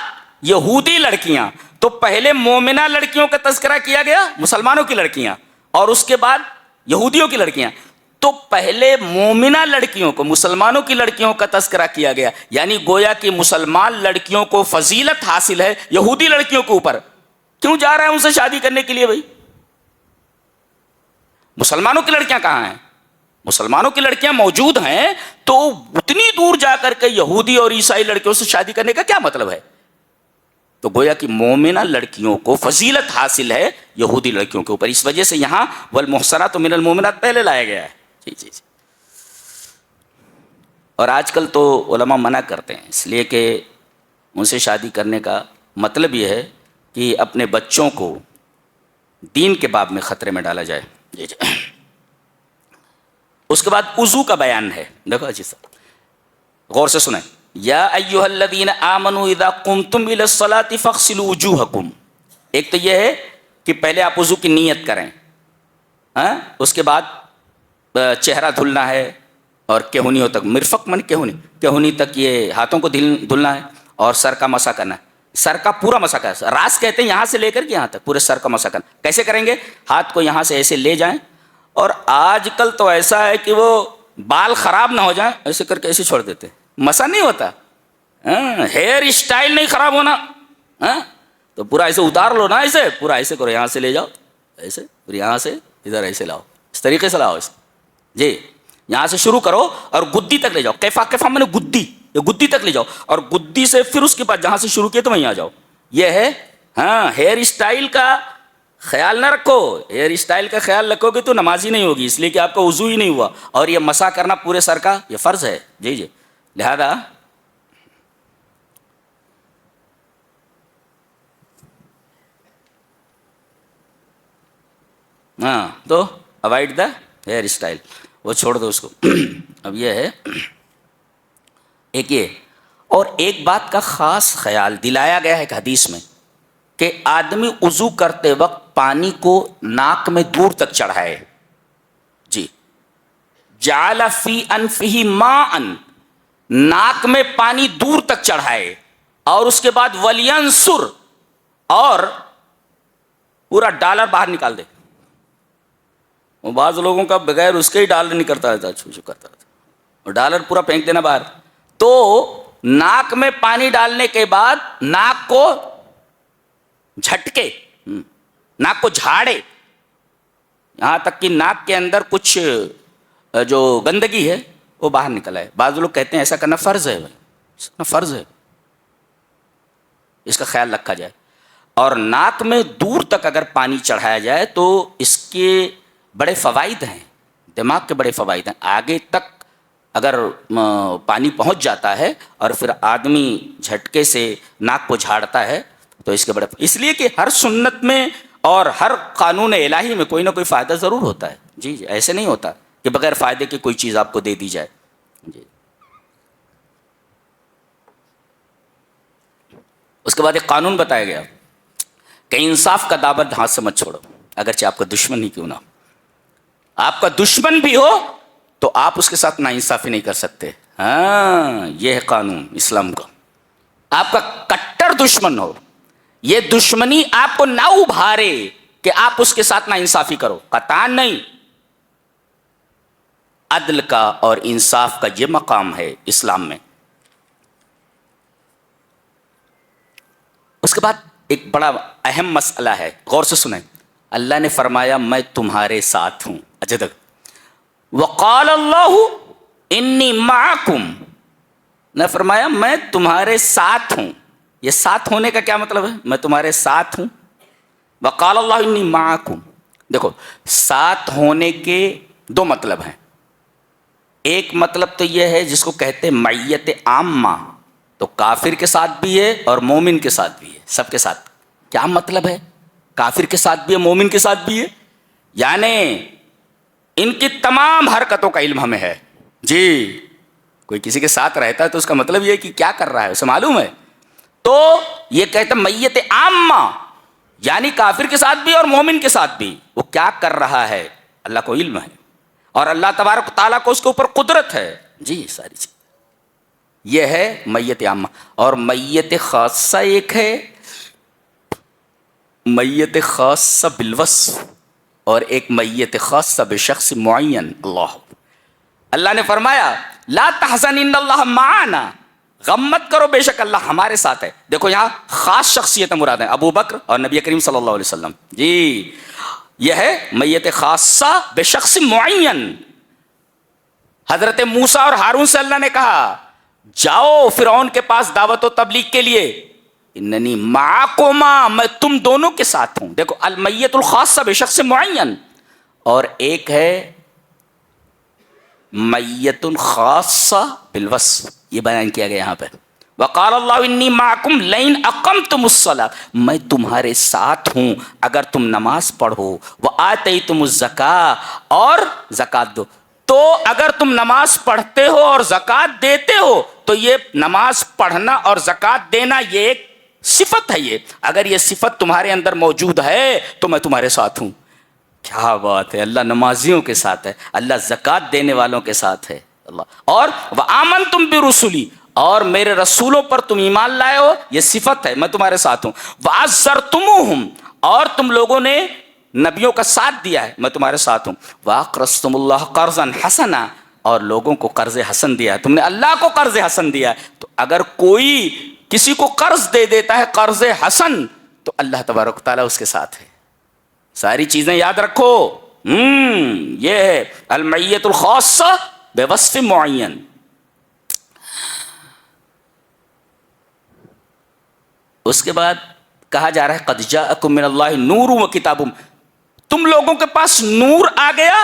یہودی لڑکیاں. تو پہلے مومنہ لڑکیوں کا تذکرہ کیا گیا، مسلمانوں کی لڑکیاں، اور اس کے بعد یہودیوں کی لڑکیاں. تو پہلے مومنہ لڑکیوں کو، مسلمانوں کی لڑکیوں کا تذکرہ کیا گیا، یعنی گویا کہ مسلمان لڑکیوں کو فضیلت حاصل ہے یہودی لڑکیوں کے اوپر. کیوں جا رہا ہے ان سے شادی کرنے کے لیے بھائی؟ مسلمانوں کی لڑکیاں کہاں ہیں؟ مسلمانوں کی لڑکیاں موجود ہیں، تو اتنی دور جا کر کے یہودی اور عیسائی لڑکیوں سے شادی کرنے کا کیا مطلب ہے؟ تو گویا کہ مومنہ لڑکیوں کو فضیلت حاصل ہے یہودی لڑکیوں کے اوپر. اس وجہ سے یہاں والمحصنات من المؤمنات پہلے لایا گیا ہے. جی. اور آج کل تو علماء منع کرتے ہیں، اس لیے کہ ان سے شادی کرنے کا مطلب یہ ہے کہ اپنے بچوں کو دین کے باب میں خطرے میں ڈالا جائے. جی. اس کے بعد وضو کا بیان ہے. دیکھو اچھی غور سے سنیں. یا ایھا الذین آمنوا اذا قمتم الی الصلاۃ فاغسلوا وجوہکم. ایک تو یہ ہے کہ پہلے آپ وضو کی نیت کریں، اس کے بعد چہرہ دھلنا ہے اور کہونیوں تک، مرفق من کہونی تک یہ ہاتھوں کو دھلنا ہے، اور سر کا مسح کرنا ہے. سر کا پورا مسح کرنا، راس کہتے ہیں یہاں سے لے کر کے یہاں تک پورے سر کا مسح کرنا. کیسے کریں گے؟ ہاتھ کو یہاں سے ایسے لے جائیں، اور آج کل تو ایسا ہے کہ وہ بال خراب نہ ہو جائیں ایسے کر کے ایسے چھوڑ دیتے، مسا نہیں ہوتا. ہیئر اسٹائل نہیں خراب ہونا، تو پورا ایسے اتار لو نا، ایسے پورا ایسے کرو، یہاں سے لے جاؤ ایسے، پھر یہاں سے ادھر ایسے لاؤ، اس طریقے سے لاؤ اسے. جی یہاں سے شروع کرو اور گدی تک لے جاؤ. کیفا میں نے گدی، یہ گدی تک لے جاؤ، اور گدی سے پھر اس کے بعد جہاں سے شروع کیے تو وہیں آ جاؤ. یہ ہے ہیئر اسٹائل کا خیال نہ رکھو. ہیئر اسٹائل کا خیال رکھو گے تو نماز ہی نہیں ہوگی، اس لیے کہ آپ کا وضو ہی نہیں ہوا. اور یہ مسح کرنا پورے سر کا یہ فرض ہے. جی لہذا تو اوائڈ دا ہیئر اسٹائل، وہ چھوڑ دو اس کو. اب یہ ہے ایک یہ، اور ایک بات کا خاص خیال دلایا گیا ہے ایک حدیث میں کہ آدمی وضو کرتے وقت پانی کو ناک میں دور تک چڑھائے. جی جعل فی انفہ ماء، ناک میں پانی دور تک چڑھائے، اور اس کے بعد ولینصر، اور پورا ڈالر باہر نکال دے. بعض لوگوں کا بغیر اس کے ہی ڈالر نہیں کرتا رہتا، چھو کرتا رہتا، اور ڈالر پورا پھینک دینا باہر. تو ناک میں پانی ڈالنے کے بعد ناک کو جھٹکے، ناک کو جھاڑے، یہاں تک کہ ناک کے اندر کچھ جو گندگی ہے وہ باہر نکل آئے. بعض لوگ کہتے ہیں ایسا کرنا فرض ہے، فرض ہے، اس کا خیال رکھا جائے. اور ناک میں دور تک اگر پانی چڑھایا جائے تو اس کے بڑے فوائد ہیں، دماغ کے بڑے فوائد ہیں. آگے تک اگر پانی پہنچ جاتا ہے اور پھر آدمی جھٹکے سے ناک کو جھاڑتا ہے تو اس کے بڑے، اس لیے کہ ہر سنت میں اور ہر قانون الہی میں کوئی نہ کوئی فائدہ ضرور ہوتا ہے. جی ایسے نہیں ہوتا کہ بغیر فائدے کی کوئی چیز آپ کو دے دی جائے. جی اس کے بعد ایک قانون بتایا گیا کہ انصاف کا دامن ہاتھ سے مت چھوڑو، اگرچہ آپ کا دشمن ہی کیوں نہ ہو. آپ کا دشمن بھی ہو تو آپ اس کے ساتھ ناانصافی نہیں کر سکتے. یہ ہے قانون اسلام کا. آپ کا کٹر دشمن ہو، یہ دشمنی آپ کو نہ ابھارے کہ آپ اس کے ساتھ نا انصافی کرو، قطعاً نہیں. عدل کا اور انصاف کا یہ مقام ہے اسلام میں. اس کے بعد ایک بڑا اہم مسئلہ ہے، غور سے سنیں. اللہ نے فرمایا میں تمہارے ساتھ ہوں. اچھا تک وقال اللہ انی معکم، نے فرمایا میں تمہارے ساتھ ہوں. یہ ساتھ ہونے کا کیا مطلب ہے؟ میں تمہارے ساتھ ہوں. وقال اللہ انی معکم. دیکھو ساتھ ہونے کے دو مطلب ہیں. ایک مطلب تو یہ ہے جس کو کہتے ہیں معیت عامہ، تو کافر کے ساتھ بھی ہے اور مومن کے ساتھ بھی ہے، سب کے ساتھ. کیا مطلب ہے؟ کافر کے ساتھ بھی ہے، مومن کے ساتھ بھی ہے، یعنی ان کی تمام حرکتوں کا علم ہمیں ہے. جی کوئی کسی کے ساتھ رہتا ہے تو اس کا مطلب یہ ہے کہ کیا کر رہا ہے اسے معلوم ہے. تو یہ کہتے ہیں میت عامہ، یعنی کافر کے ساتھ بھی اور مومن کے ساتھ بھی وہ کیا کر رہا ہے اللہ کو علم ہے، اور اللہ تبارک تعالیٰ کو اس کے اوپر قدرت ہے. جی ساری چیز یہ ہے میت عامہ. اور میت خاصہ ایک ہے، میت خاصہ بالوصف، اور ایک میت خاصہ بشخص معین. اللہ نے فرمایا لا تحزن ان اللہ معنا، غم مت کرو بے شک اللہ ہمارے ساتھ ہے. دیکھو یہاں خاص شخصیت مراد ہیں، ابو بکر اور نبی کریم صلی اللہ علیہ وسلم. جی یہ ہے میت خاصہ بشخص معین. حضرت موسیٰ اور ہارون سے اللہ نے کہا جاؤ فرعون کے پاس دعوت و تبلیغ کے لیے، اننی معکما، میں تم دونوں کے ساتھ ہوں. دیکھو المیت الخاصہ بشخص معین، اور ایک ہے میت خاصہ بالوصف، یہ بیان کیا گیا یہاں پہ. وقال اللہ انی معکم لئن اقمتم الصلاۃ، میں تمہارے ساتھ ہوں اگر تم نماز پڑھو، وآتیتم الزکاۃ، اور زکات دو. تو اگر تم نماز پڑھتے ہو اور زکات دیتے ہو تو یہ نماز پڑھنا اور زکات دینا یہ ایک صفت ہے. یہ اگر یہ صفت تمہارے اندر موجود ہے تو میں تمہارے ساتھ ہوں. کیا بات ہے، اللہ نمازیوں کے ساتھ ہے، اللہ زکات دینے والوں کے ساتھ ہے. اللہ اور وآمنتم برسلی، اور میرے رسولوں پر تم ایمان لائے ہو، یہ صفت ہے میں تمہارے ساتھ ہوں. وعزرتموہم، اور تم لوگوں نے نبیوں کا ساتھ دیا ہے میں تمہارے ساتھ ہوں. واقرضتم اللہ قرضا حسنا، اور لوگوں کو قرض حسن دیا ہے، تم نے اللہ کو قرض حسن دیا ہے. تو اگر کوئی کسی کو قرض دے دیتا ہے قرض حسن تو اللہ تبارک تعالیٰ اس کے ساتھ ہے. ساری چیزیں یاد رکھو. یہ ہے المیت الخاصہ بوصف معین. اس کے بعد کہا جا رہا ہے قد جاءکم من اللہ نور و کتاب، تم لوگوں کے پاس نور آ گیا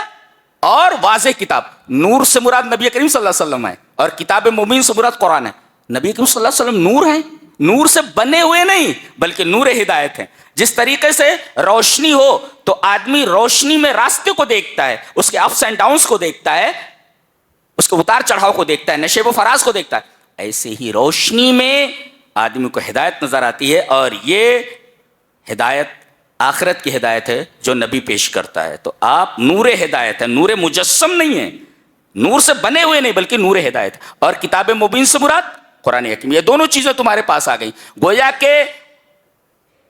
اور واضح کتاب. نور سے مراد نبی کریم صلی اللہ علیہ وسلم ہے، اور کتاب مبین سے مراد قرآن ہے. نبی کریم صلی اللہ علیہ وسلم نور ہیں، نور سے بنے ہوئے نہیں بلکہ نور ہدایت ہیں. جس طریقے سے روشنی ہو تو آدمی روشنی میں راستے کو دیکھتا ہے، اس کے اپس اینڈ ڈاؤنس کو دیکھتا ہے، اس کے اتار چڑھاؤ کو دیکھتا ہے، نشیب و فراز کو دیکھتا ہے. ایسے ہی روشنی میں آدمی کو ہدایت نظر آتی ہے، اور یہ ہدایت آخرت کی ہدایت ہے جو نبی پیش کرتا ہے. تو آپ نور ہدایت ہے، نور مجسم نہیں ہے، نور سے بنے ہوئے نہیں بلکہ نور ہدایت. اور کتاب مبین سے مراد قرآن حکیم. یہ دونوں چیزیں تمہارے پاس آ گئیں. گویا کہ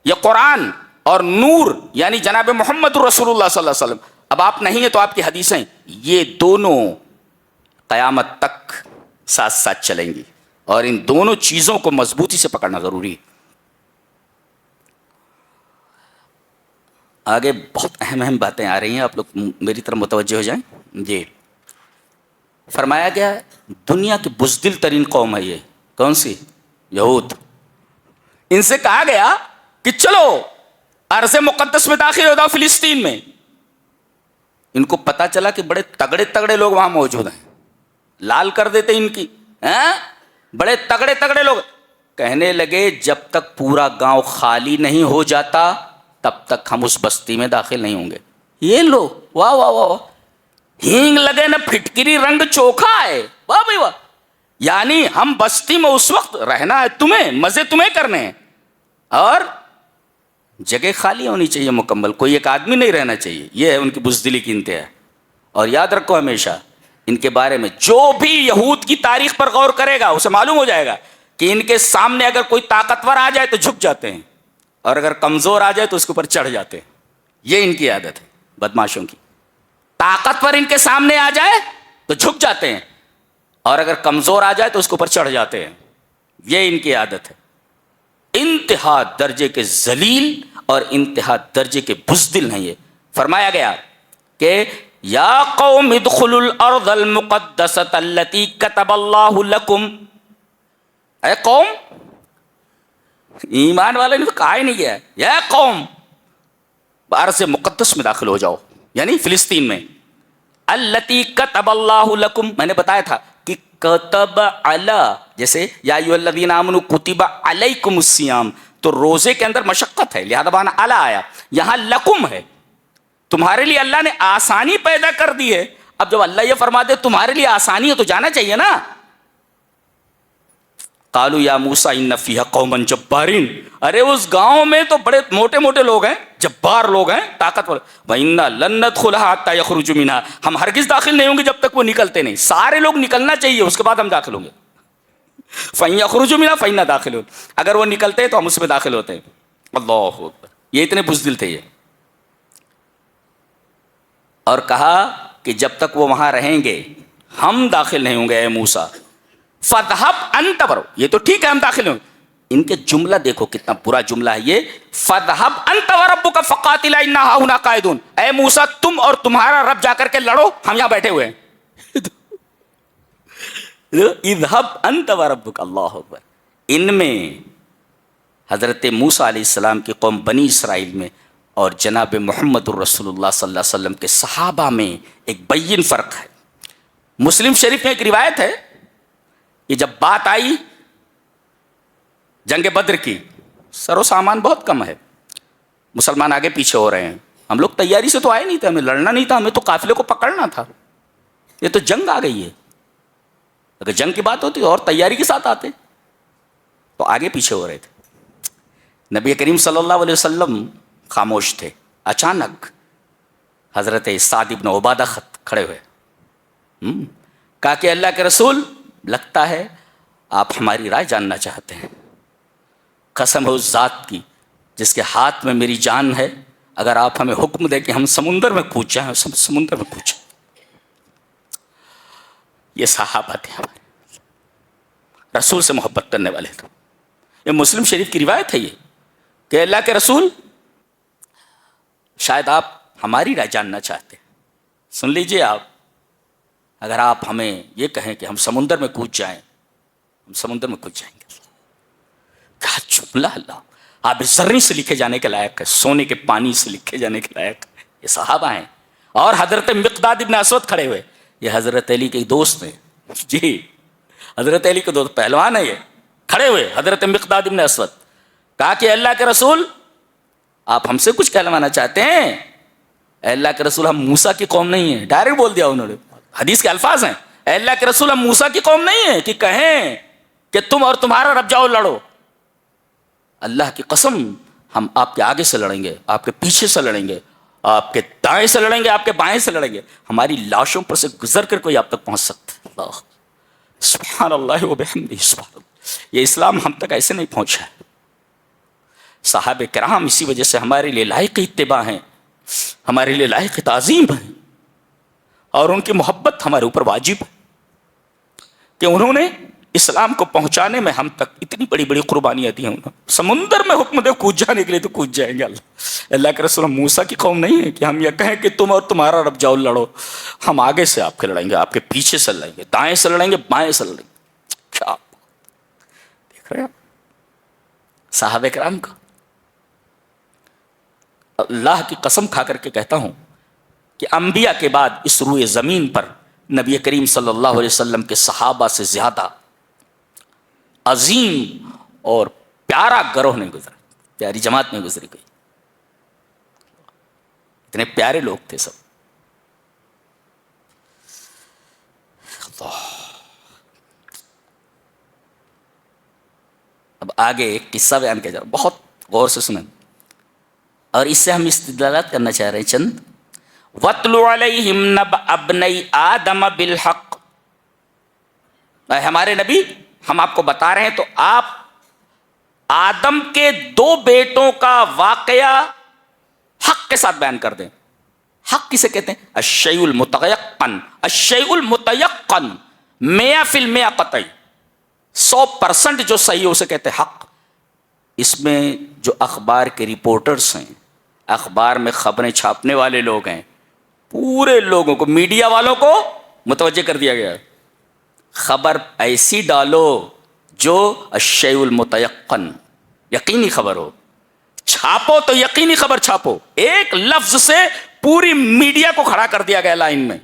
یہ قرآن اور نور یعنی جناب محمد رسول اللہ صلی اللہ علیہ وسلم، اب آپ نہیں ہیں تو آپ کی حدیثیں، یہ دونوں قیامت تک ساتھ ساتھ چلیں گی، اور ان دونوں چیزوں کو مضبوطی سے پکڑنا ضروری ہے. آگے بہت اہم باتیں آ رہی ہیں، آپ لوگ میری طرف متوجہ ہو جائیں. جی فرمایا گیا دنیا کی بزدل ترین قوم ہے یہ. کون سی؟ یہود. ان سے کہا گیا کہ چلو ارض مقدس میں داخل ہو جاؤ، فلسطین میں. ان کو پتا چلا کہ بڑے تگڑے تگڑے لوگ وہاں موجود ہیں، لال کر دیتے ان کی. بڑے تگڑے تگڑے لوگ. کہنے لگے جب تک پورا گاؤں خالی نہیں ہو جاتا تب تک ہم اس بستی میں داخل نہیں ہوں گے. یہ لو واہ واہ واہ، ہینگ لگے نہ پھٹکری رنگ چوکھا ہے، واہ بھائی واہ. یعنی ہم بستی میں اس وقت رہنا ہے، تمہیں مزے تمہیں کرنے ہیں، اور جگہ خالی ہونی چاہیے مکمل، کوئی ایک آدمی نہیں رہنا چاہیے. یہ ہے ان کی بزدلی کی انتہا. اور یاد رکھو ہمیشہ ان کے بارے میں جو بھی یہود کی تاریخ پر غور کرے گا اسے معلوم ہو جائے گا کہ ان کے سامنے اگر کوئی طاقتور آ جائے تو جھک جاتے ہیں، اور اگر کمزور آ جائے تو اس کے اوپر چڑھ جاتے ہیں. یہ ان کی عادت ہے بدماشوں کی. طاقتور ان کے سامنے آ جائے تو جھک جاتے ہیں, اور اگر کمزور آ جائے تو اس کے اوپر چڑھ جاتے ہیں. یہ ان کی عادت ہے. انتہا درجے کے ذلیل اور انتہا درجے کے بزدل ہیں یہ. فرمایا گیا کہ یا قوم ادخلوا الارض المقدسۃ التي كتب اللہ لکم. اے قوم, ایمان والے نے تو کہا ہی نہیں گیا یا قوم ارض مقدس میں داخل ہو جاؤ, یعنی فلسطین میں. التی کتب اللہ لکم, میں نے بتایا تھا کہ کتب علی, جیسے یا ایھا الذین آمنوا کتب علیکم الصیام, تو روزے کے اندر مشقت ہے لہذا وہاں علی آیا. یہاں لکم ہے, تمہارے لیے اللہ نے آسانی پیدا کر دی ہے. اب جب اللہ یہ فرما دے تمہارے لیے آسانی ہے تو جانا چاہیے نا. قالوا یا موسیٰ ان فیہا قوما جبارین, ارے اس گاؤں میں تو بڑے موٹے موٹے لوگ ہیں, جبار لوگ ہیں, طاقتور. وَإِنَّا لَن نَدْخُلَهَا حَتَّى يَخْرُجُوا مِنْهَا, ہم ہرگز داخل نہیں ہوں گے جب تک وہ نکلتے نہیں. سارے لوگ نکلنا چاہیے اس کے بعد ہم داخل ہوں گے. فَإِن يَخْرُجُوا مِنْهَا فَإِنَّا دَاخِلُونَ, اگر وہ نکلتے ہیں تو ہم اس میں داخل ہوتے ہیں. اللہ اکبر, یہ اتنے بزدل تھے یہ. اور کہا کہ جب تک وہ وہاں رہیں گے ہم داخل نہیں ہوں گے. اے موسیٰ فَذْهَبْ أَنْتَ, برو یہ تو ٹھیک ہے ہم داخل ہوں. ان کے جملہ دیکھو کتنا برا جملہ ہے یہ. فَذْهَبْ أَنْتَ وَرَبُّكَ فَقَاتِلَا إِنَّا هَاهُنَا قَاعِدُونَ, اے موسیٰ تم اور تمہارا رب جا کر کے لڑو, ہم یہاں بیٹھے ہوئے ہیں. اذهب أنت وَرَبُّكَ, اللہ اکبر. ان میں حضرت موسیٰ علیہ السلام کی قوم بنی اسرائیل میں اور جناب محمد الرسول اللہ صلی اللہ علیہ وسلم کے صحابہ میں ایک بین فرق ہے. مسلم شریف میں ایک روایت ہے کہ جب بات آئی جنگ بدر کی, سر و سامان بہت کم ہے, مسلمان آگے پیچھے ہو رہے ہیں, ہم لوگ تیاری سے تو آئے نہیں تھے, ہمیں لڑنا نہیں تھا, ہمیں تو قافلے کو پکڑنا تھا. یہ تو جنگ آ گئی ہے, اگر جنگ کی بات ہوتی اور تیاری کے ساتھ آتے تو آگے پیچھے ہو رہے تھے. نبی کریم صلی اللہ علیہ وسلم خاموش تھے. اچانک حضرت سعد بن عبادہ کھڑے ہوئے, کہا کہ اللہ کے رسول لگتا ہے آپ ہماری رائے جاننا چاہتے ہیں. قسم ہے اس ذات کی جس کے ہاتھ میں میری جان ہے, اگر آپ ہمیں حکم دیں کہ ہم سمندر میں کود جائیں, سمندر میں کود جائیں. یہ صحابہ تھے ہمارے, رسول سے محبت کرنے والے تھے. یہ مسلم شریف کی روایت ہے یہ کہ اللہ کے رسول شاید آپ ہماری رائے جاننا چاہتے ہیں, سن لیجئے آپ, اگر آپ ہمیں یہ کہیں کہ ہم سمندر میں کود جائیں, ہم سمندر میں کود جائیں گے. کیا جملہ, اللہ, آپ زریں سے لکھے جانے کے لائق ہے, سونے کے پانی سے لکھے جانے کے لائق ہے. یہ صحابہ ہیں. اور حضرت مقداد ابن اسود کھڑے ہوئے, یہ حضرت علی کے دوست ہیں. جی حضرت علی کے دوست, پہلوان ہیں یہ, کھڑے ہوئے حضرت مقداد ابن اسود. کہا کہ اللہ کے رسول آپ ہم سے کچھ کہلوانا چاہتے ہیں؟ اے اللہ کے رسول ہم موسیٰ کی قوم نہیں ہیں. ڈائریکٹ بول دیا انہوں نے, حدیث کے الفاظ ہیں, اے اللہ کے رسول ہم موسیٰ کی قوم نہیں ہیں کہ کہیں کہ تم اور تمہارا رب جاؤ لڑو. اللہ کی قسم ہم آپ کے آگے سے لڑیں گے, آپ کے پیچھے سے لڑیں گے, آپ کے دائیں سے لڑیں گے, آپ کے بائیں سے لڑیں گے, ہماری لاشوں پر سے گزر کر کوئی آپ تک پہنچ سکتا ہے. اللہ سبحان اللہ و بحمدہ سبحان اللہ. یہ اسلام ہم تک ایسے نہیں پہنچا ہے. صحابہ کرام اسی وجہ سے ہمارے لیے لائق اتباع ہیں, ہمارے لیے لائق تعظیم ہیں, اور ان کی محبت ہمارے اوپر واجب ہے کہ انہوں نے اسلام کو پہنچانے میں ہم تک اتنی بڑی بڑی قربانیاں دی ہیں. سمندر میں حکم دے کود جانے کے لیے تو کود جائیں گے. اللہ کے رسول ہم موسیٰ کی قوم نہیں ہے کہ ہم یہ کہیں کہ تم اور تمہارا رب جاؤ لڑو. ہم آگے سے آپ کے لڑیں گے, آپ کے پیچھے سے لڑیں گے, دائیں سے لڑیں گے, بائیں سے لڑیں گے. کیا دیکھ رہے ہیں صحابہ کرام کا. اللہ کی قسم کھا کر کے کہتا ہوں کہ انبیاء کے بعد اس روئے زمین پر نبی کریم صلی اللہ علیہ وسلم کے صحابہ سے زیادہ عظیم اور پیارا گروہ نہیں گزرا, پیاری جماعت نہیں گزری گئی. اتنے پیارے لوگ تھے سب. اللہ. اب آگے ایک قصہ بیان کیا جا رہا, بہت غور سے سنیں, اور اس سے ہم استدلالات کرنا چاہ رہے ہیں چند. وَاتْلُ عَلَيْهِمْ نَبَأَ ابْنَيْ آدَمَ بِالْحَقِّ, اے ہمارے نبی ہم آپ کو بتا رہے ہیں تو آپ آدم کے 2 بیٹوں کا واقعہ حق کے ساتھ بیان کر دیں. حق کسے کہتے ہیں؟ الشیء المتیقن. الشیء المتیقن 100% قطعی، 100% جو صحیح ہے اسے کہتے ہیں حق. اس میں جو اخبار کے رپورٹرز ہیں، اخبار میں خبریں چھاپنے والے لوگ ہیں، پورے لوگوں کو، میڈیا والوں کو متوجہ کر دیا گیا. خبر ایسی ڈالو جو الشیء المتیقن، یقینی خبر ہو. چھاپو تو یقینی خبر چھاپو. ایک لفظ سے پوری میڈیا کو کھڑا کر دیا گیا لائن میں.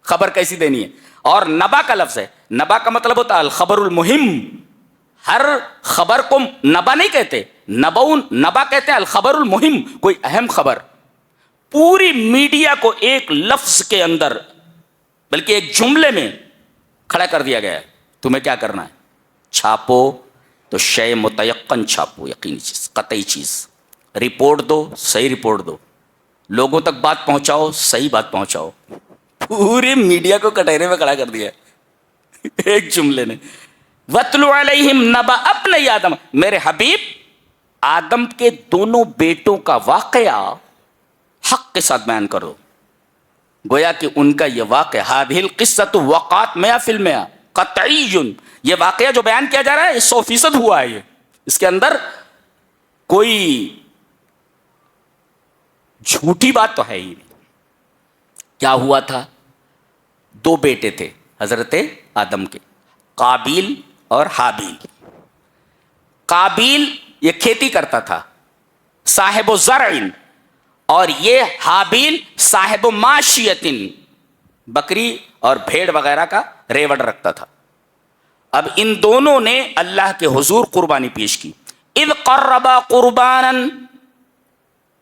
خبر کیسی دینی ہے. اور نبا کا لفظ ہے. نبا کا مطلب ہوتا ہے الخبر المہم. ہر خبر کو نبا نہیں کہتے، نبا کہتے ہیں الخبر المہم، کوئی اہم خبر. پوری میڈیا کو ایک لفظ کے اندر، بلکہ ایک جملے میں کھڑا کر دیا گیا ہے. تمہیں کیا کرنا ہے؟ چھاپو تو شے متیقن چھاپو، یقینی چیز، قطعی چیز. رپورٹ دو، صحیح رپورٹ دو. لوگوں تک بات پہنچاؤ، صحیح بات پہنچاؤ. پورے میڈیا کو کٹہرے میں کھڑا کر دیا ایک جملے نے. وَاتْلُ عَلَيْهِمْ نَبَأَ ابْنَيْ آدَمَ. میرے حبیب آدم کے دونوں بیٹوں کا واقعہ حق کے ساتھ بیان کرو. گویا کہ ان کا یہ واقعہ، هَذِهِ الْقِصَّةُ وَقَعَتْ 100% قطعی. یہ واقعہ جو بیان کیا جا رہا ہے 100% ہوا ہے. اس کے اندر کوئی جھوٹی بات تو ہے ہی نہیں. کیا ہوا تھا؟ 2 بیٹے تھے حضرت آدم کے، قابیل اور حابیل. قابیل یہ کھیتی کرتا تھا، صاحب و زرع، اور یہ حابیل صاحب و ماشیت، بکری اور بھیڑ وغیرہ کا ریوڑ رکھتا تھا. اب ان دونوں نے اللہ کے حضور قربانی پیش کی. اذ قربا قربانا،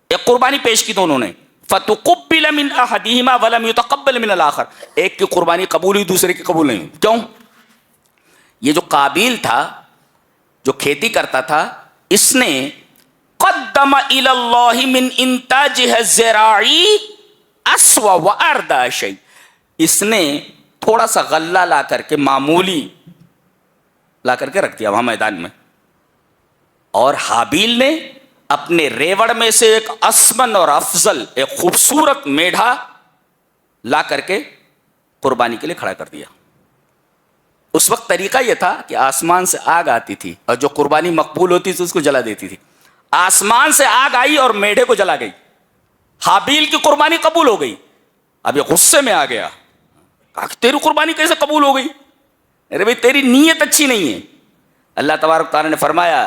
ایک قربانی پیش کی دونوں نے. فتقبل من احدهما ولم يتقبل من الاخر. ایک کی قربانی قبول ہوئی، دوسرے کی قبول نہیں ہوئی. کیوں؟ یہ جو قابیل تھا، جو کھیتی کرتا تھا، اس نے قدم الى اللہ من انتاجها الزراعی اسوا واردى شیء. اس نے تھوڑا سا غلہ لا کر کے، معمولی لا کر کے رکھ دیا وہاں میدان میں. اور حابیل نے اپنے ریوڑ میں سے ایک اسمن اور افضل، ایک خوبصورت میڑھا لا کر کے قربانی کے لیے کھڑا کر دیا. اس وقت طریقہ یہ تھا کہ آسمان سے آگ آتی تھی اور جو قربانی مقبول ہوتی تھی اس کو جلا دیتی تھی. آسمان سے آگ آئی اور میڑھے کو جلا گئی. حابیل کی قربانی قبول ہو گئی. اب یہ غصے میں آ گیا، کہا کہ تیری قربانی کیسے قبول ہو گئی؟ ارے بھائی تیری نیت اچھی نہیں ہے. اللہ تبارک تعالیٰ نے فرمایا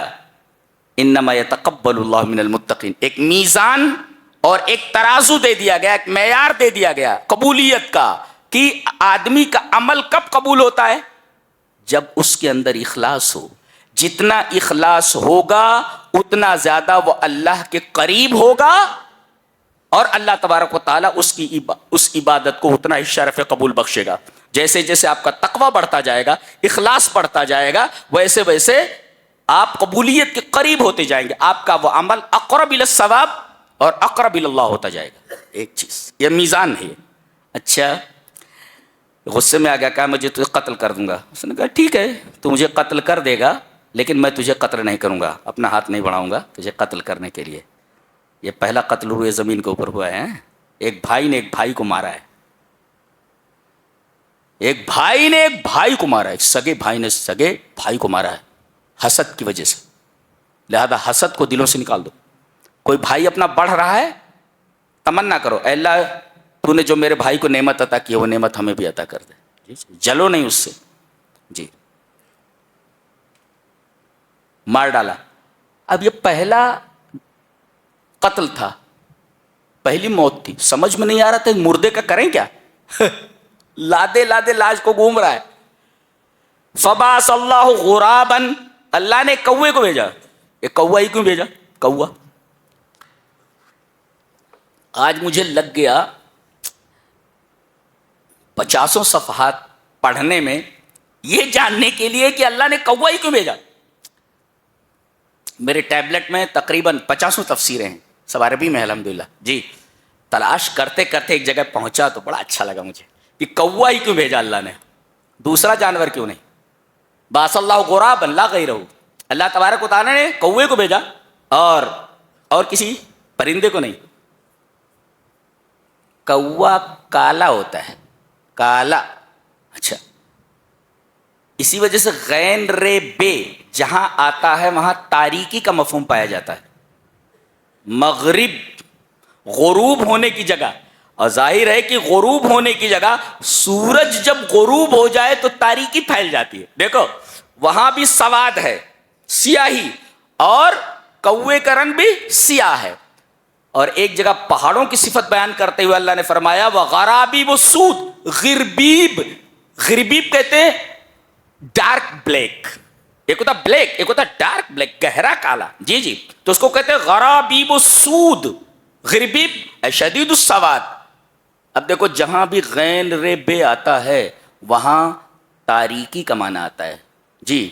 انما یتقبل اللہ من المتقین. ایک میزان اور ایک ترازو دے دیا گیا، ایک معیار دے دیا گیا قبولیت کا، کہ آدمی کا عمل کب قبول ہوتا ہے؟ جب اس کے اندر اخلاص ہو. جتنا اخلاص ہوگا اتنا زیادہ وہ اللہ کے قریب ہوگا، اور اللہ تبارک و تعالیٰ اس عبادت کو اتنا ہی شرف قبول بخشے گا. جیسے جیسے آپ کا تقوی بڑھتا جائے گا، اخلاص بڑھتا جائے گا، ویسے ویسے آپ قبولیت کے قریب ہوتے جائیں گے. آپ کا وہ عمل اقرب الی الثواب اور اقرب الی اللہ ہوتا جائے گا. ایک چیز یہ میزان ہے. اچھا، غصے میں آ گیا، کہا مجھے تجھے قتل کر دوں گا. اس نے کہا ٹھیک ہے، تو مجھے قتل کر دے گا لیکن میں تجھے قتل نہیں کروں گا، اپنا ہاتھ نہیں بڑھاؤں گا تجھے قتل کرنے کے لیے. یہ پہلا قتل ہوئے زمین کے اوپر ہوا ہے. ایک بھائی نے ایک بھائی کو مارا ہے. ایک بھائی نے ایک بھائی کو مارا ہے. سگے بھائی نے سگے بھائی کو مارا ہے حسد کی وجہ سے. لہذا حسد کو دلوں سے نکال دو. کوئی بھائی اپنا بڑھ رہا ہے، تمنا کرو اے اللہ تو نے جو میرے بھائی کو نعمت عطا کی ہے وہ نعمت ہمیں بھی عطا کر دے. جلو نہیں اس سے. جی مار ڈالا. اب یہ پہلا قتل تھا، پہلی موت تھی. سمجھ میں نہیں آ رہا تھا مردے کا کریں کیا. لادے لادے لاش کو گھوم رہا ہے. فبعث اللہ غرابا، اللہ نے کوے کو بھیجا. یہ کوا ہی کیوں بھیجا؟ کوا. آج مجھے لگ گیا 50 صفحات پڑھنے میں یہ جاننے کے لیے کہ اللہ نے کوا ہی کیوں بھیجا. میرے ٹیبلٹ میں تقریباً 50 تفسیریں ہیں، سب عربی میں الحمدللہ. جی تلاش کرتے کرتے ایک جگہ پہنچا تو بڑا اچھا لگا مجھے کہ کوا ہی کیوں بھیجا اللہ نے، دوسرا جانور کیوں نہیں. باس اللہ غرابا لا غیرہ، اللہ تبارک و تعالیٰ نے کوے کو بھیجا اور کسی پرندے کو نہیں. کوا کالا ہوتا ہے، کالا. اچھا، اسی وجہ سے غین رے بے جہاں آتا ہے وہاں تاریکی کا مفہوم پایا جاتا ہے. مغرب غروب ہونے کی جگہ، اور ظاہر ہے کہ غروب ہونے کی جگہ سورج جب غروب ہو جائے تو تاریکی پھیل جاتی ہے. دیکھو وہاں بھی سواد ہے، سیاہی، اور کوے کا رنگ بھی سیاہ ہے. اور ایک جگہ پہاڑوں کی صفت بیان کرتے ہوئے اللہ نے فرمایا وغرابیب السود، غربیب، غربیب کہتے ہیں ڈارک بلیک. ایک ہوتا بلیک، ایک ہوتا ڈارک بلیک، گہرا کالا. جی جی، تو اس کو کہتے ہیں غرابیب السود، غربیب شدید السواد. اب دیکھو جہاں بھی غین رے بے آتا ہے وہاں تاریکی کا معنی آتا ہے. جی،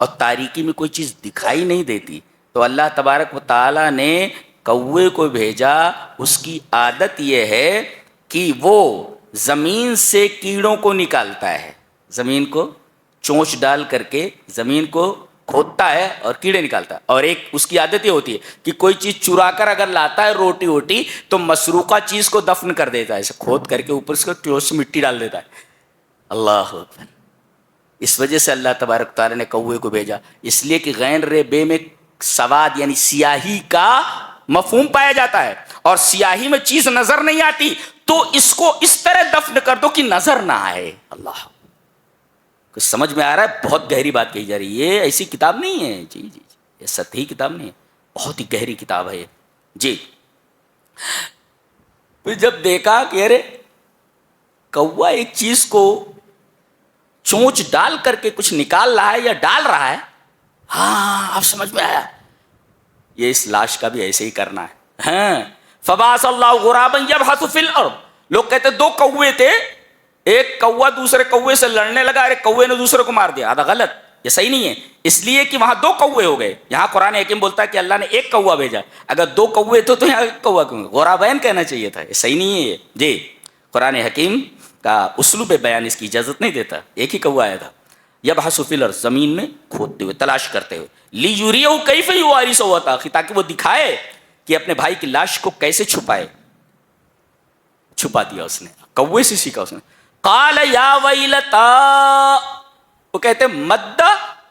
اور تاریکی میں کوئی چیز دکھائی نہیں دیتی تو اللہ تبارک و تعالیٰ نے کوے کو بھیجا. اس کی عادت یہ ہے کہ وہ زمین سے کیڑوں کو نکالتا ہے، زمین کو چونچ ڈال کر کے زمین کو کھودتا ہے اور کیڑے نکالتا ہے. اور ایک اس کی عادت یہ ہوتی ہے کہ کوئی چیز چرا کر اگر لاتا ہے روٹی ووٹی تو مسروقہ چیز کو دفن کر دیتا ہے، اسے کھود کر کے اوپر سے مٹی ڈال دیتا ہے. اللہ اکبر. اس وجہ سے اللہ تبارک تعالیٰ نے کوے کو بھیجا، اس لیے کہ غین رے بے میں سواد یعنی سیاہی کا مفہوم پایا جاتا ہے، اور سیاہی میں چیز نظر نہیں آتی تو اس کو اس طرح دفن کر دو کہ نظر نہ آئے. اللہ، کچھ سمجھ میں آ رہا ہے؟ بہت گہری بات کہی جا رہی ہے. یہ ایسی کتاب نہیں ہے، جی جی، یہ سطحی کتاب نہیں ہے، بہت ہی گہری کتاب ہے. جی، پھر جب دیکھا کہ ارے کوا ایک چیز کو چونچ ڈال کر کے کچھ نکال رہا ہے یا ڈال رہا ہے، ہاں اب سمجھ میں آیا، یہ اس لاش کا بھی ایسے ہی کرنا ہے. ہاں، فبعث اللہ غرابا یبحث فی الارض. لوگ کہتے دو کوے تھے، ایک کوا دوسرے کوے سے لڑنے لگا، ارے کوے نے دوسرے کو مار دیا. آدھا غلط، یہ صحیح نہیں ہے، اس لیے کہ وہاں دو کوے ہو گئے. یہاں قرآن حکیم بولتا ہے کہ اللہ نے ایک کوا بھیجا. اگر دو کوے تھے تو یہاں ایک کوا کیوں؟ غرابین کہنا چاہیے تھا، یہ صحیح نہیں ہے یہ. جی، قرآن حکیم کا اسلوب بیان اس کی اجازت نہیں دیتا. ایک ہی کوا آیا تھا. یبحث فی الارض، زمین میں کھودتے ہوئے، تلاش کرتے ہوئے. لیریہ کیف یواری سوءۃ اخیہ، تاکہ وہ دکھائے کہ اپنے بھائی کی لاش کو کیسے چھپائے. چھپا دیا اس نے، کوے سے سیکھا اس نے. قال یا ویلتا، وہ کہتے مد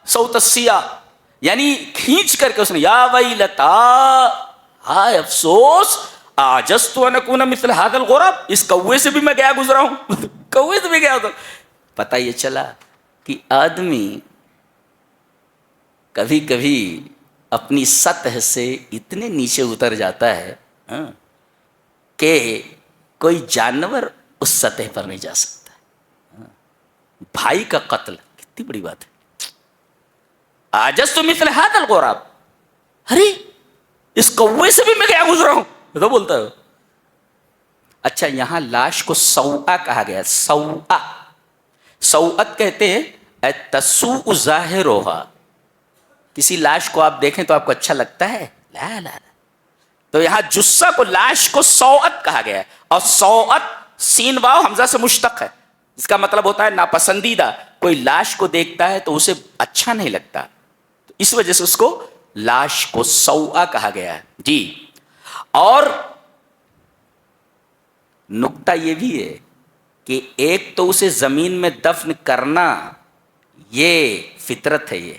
صوت السیاہ، یعنی کھینچ کر کے اس نے یا ویلتا، ہائے افسوس، اعجزت ان اکون مثل هذا الغراب، اس کوے سے بھی میں گیا گزرا ہوں. کوے سے بھی گیا گزرا. پتہ یہ چلا کہ آدمی کبھی کبھی اپنی سطح سے اتنے نیچے اتر جاتا ہے کہ کوئی جانور اس سطح پر نہیں جا سکتا. بھائی کا قتل کتنی بڑی بات ہے. عجزت مثل هذا الغراب، ارے اس کوے سے بھی میں گیا گزرا ہوں، تو بولتا ہے. اچھا، یہاں لاش کو سوء کہا گیا. سوء، سوءت کہتے ہیں تسوء ظاہرھا. کسی لاش کو آپ دیکھیں تو آپ کو اچھا لگتا ہے؟ لا لا لا. تو یہاں جثہ کو، لاش کو سوءت کہا گیا ہے. اور سوءت سین واو حمزہ سے مشتق ہے، اس کا مطلب ہوتا ہے ناپسندیدہ. کوئی لاش کو دیکھتا ہے تو اسے اچھا نہیں لگتا، تو اس وجہ سے اس کو لاش کو سوء کہا گیا ہے. جی، اور نکتہ یہ بھی ہے کہ ایک تو اسے زمین میں دفن کرنا یہ فطرت ہے. یہ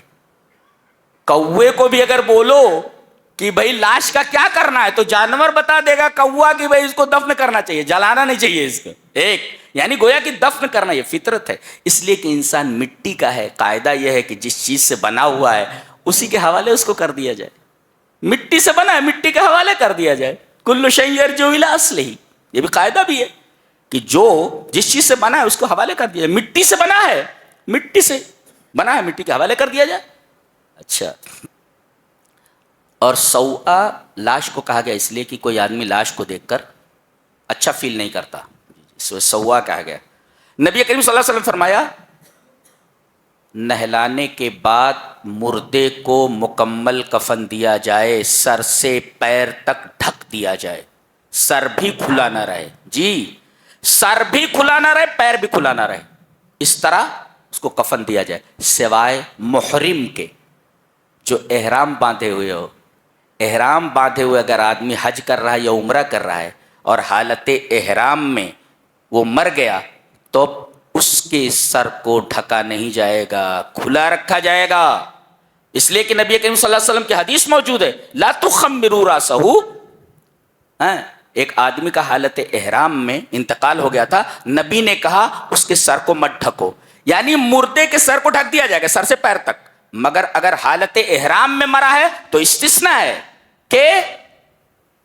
کوے کو بھی اگر بولو کہ بھائی لاش کا کیا کرنا ہے تو جانور بتا دے گا کوا کہ بھائی اس کو دفن کرنا چاہیے، جلانا نہیں چاہیے اس کو. ایک یعنی گویا کہ دفن کرنا یہ فطرت ہے. اس لیے کہ انسان مٹی کا ہے، قاعدہ یہ ہے کہ جس چیز سے بنا ہوا ہے اسی کے حوالے اس کو کر دیا جائے. مٹی سے بنا ہے، مٹی کے حوالے کر دیا جائے. کل شیء یرجع الی اصلہ، یہ بھی قاعدہ بھی ہے کہ جو جس چیز سے بنا ہے اس کو حوالے کر دیا جائے. مٹی سے بنا ہے، مٹی سے بنا ہے، مٹی کے حوالے کر دیا جائے. اچھا، اور سوء لاش کو کہا گیا اس لیے کہ کوئی آدمی لاش کو دیکھ کر اچھا فیل نہیں کرتا، اس وجہ سوء کہا گیا. نبی کریم صلی اللہ علیہ وسلم فرمایا نہلانے کے بعد مردے کو مکمل کفن دیا جائے، سر سے پیر تک ڈھک دیا جائے، سر بھی کھلا نہ رہے. جی، سر بھی کھلا نہ رہے، پیر بھی کھلا نہ رہے، اس طرح اس کو کفن دیا جائے. سوائے محرم کے، جو احرام باندھے ہوئے ہو. احرام باندھے ہوئے اگر آدمی حج کر رہا ہے یا عمرہ کر رہا ہے اور حالت احرام میں وہ مر گیا تو اس کے سر کو ڈھکا نہیں جائے گا، کھلا رکھا جائے گا، اس لیے کہ نبی کریم صلی اللہ علیہ وسلم کی حدیث موجود ہے لا تخمروا راسہ، ایک آدمی کا حالت احرام میں انتقال ہو گیا تھا، نبی نے کہا اس کے سر کو مت ڈھکو، یعنی مردے کے سر کو ڈھک دیا جائے گا سر سے پیر تک، مگر اگر حالت احرام میں مرا ہے تو استثناء ہے کہ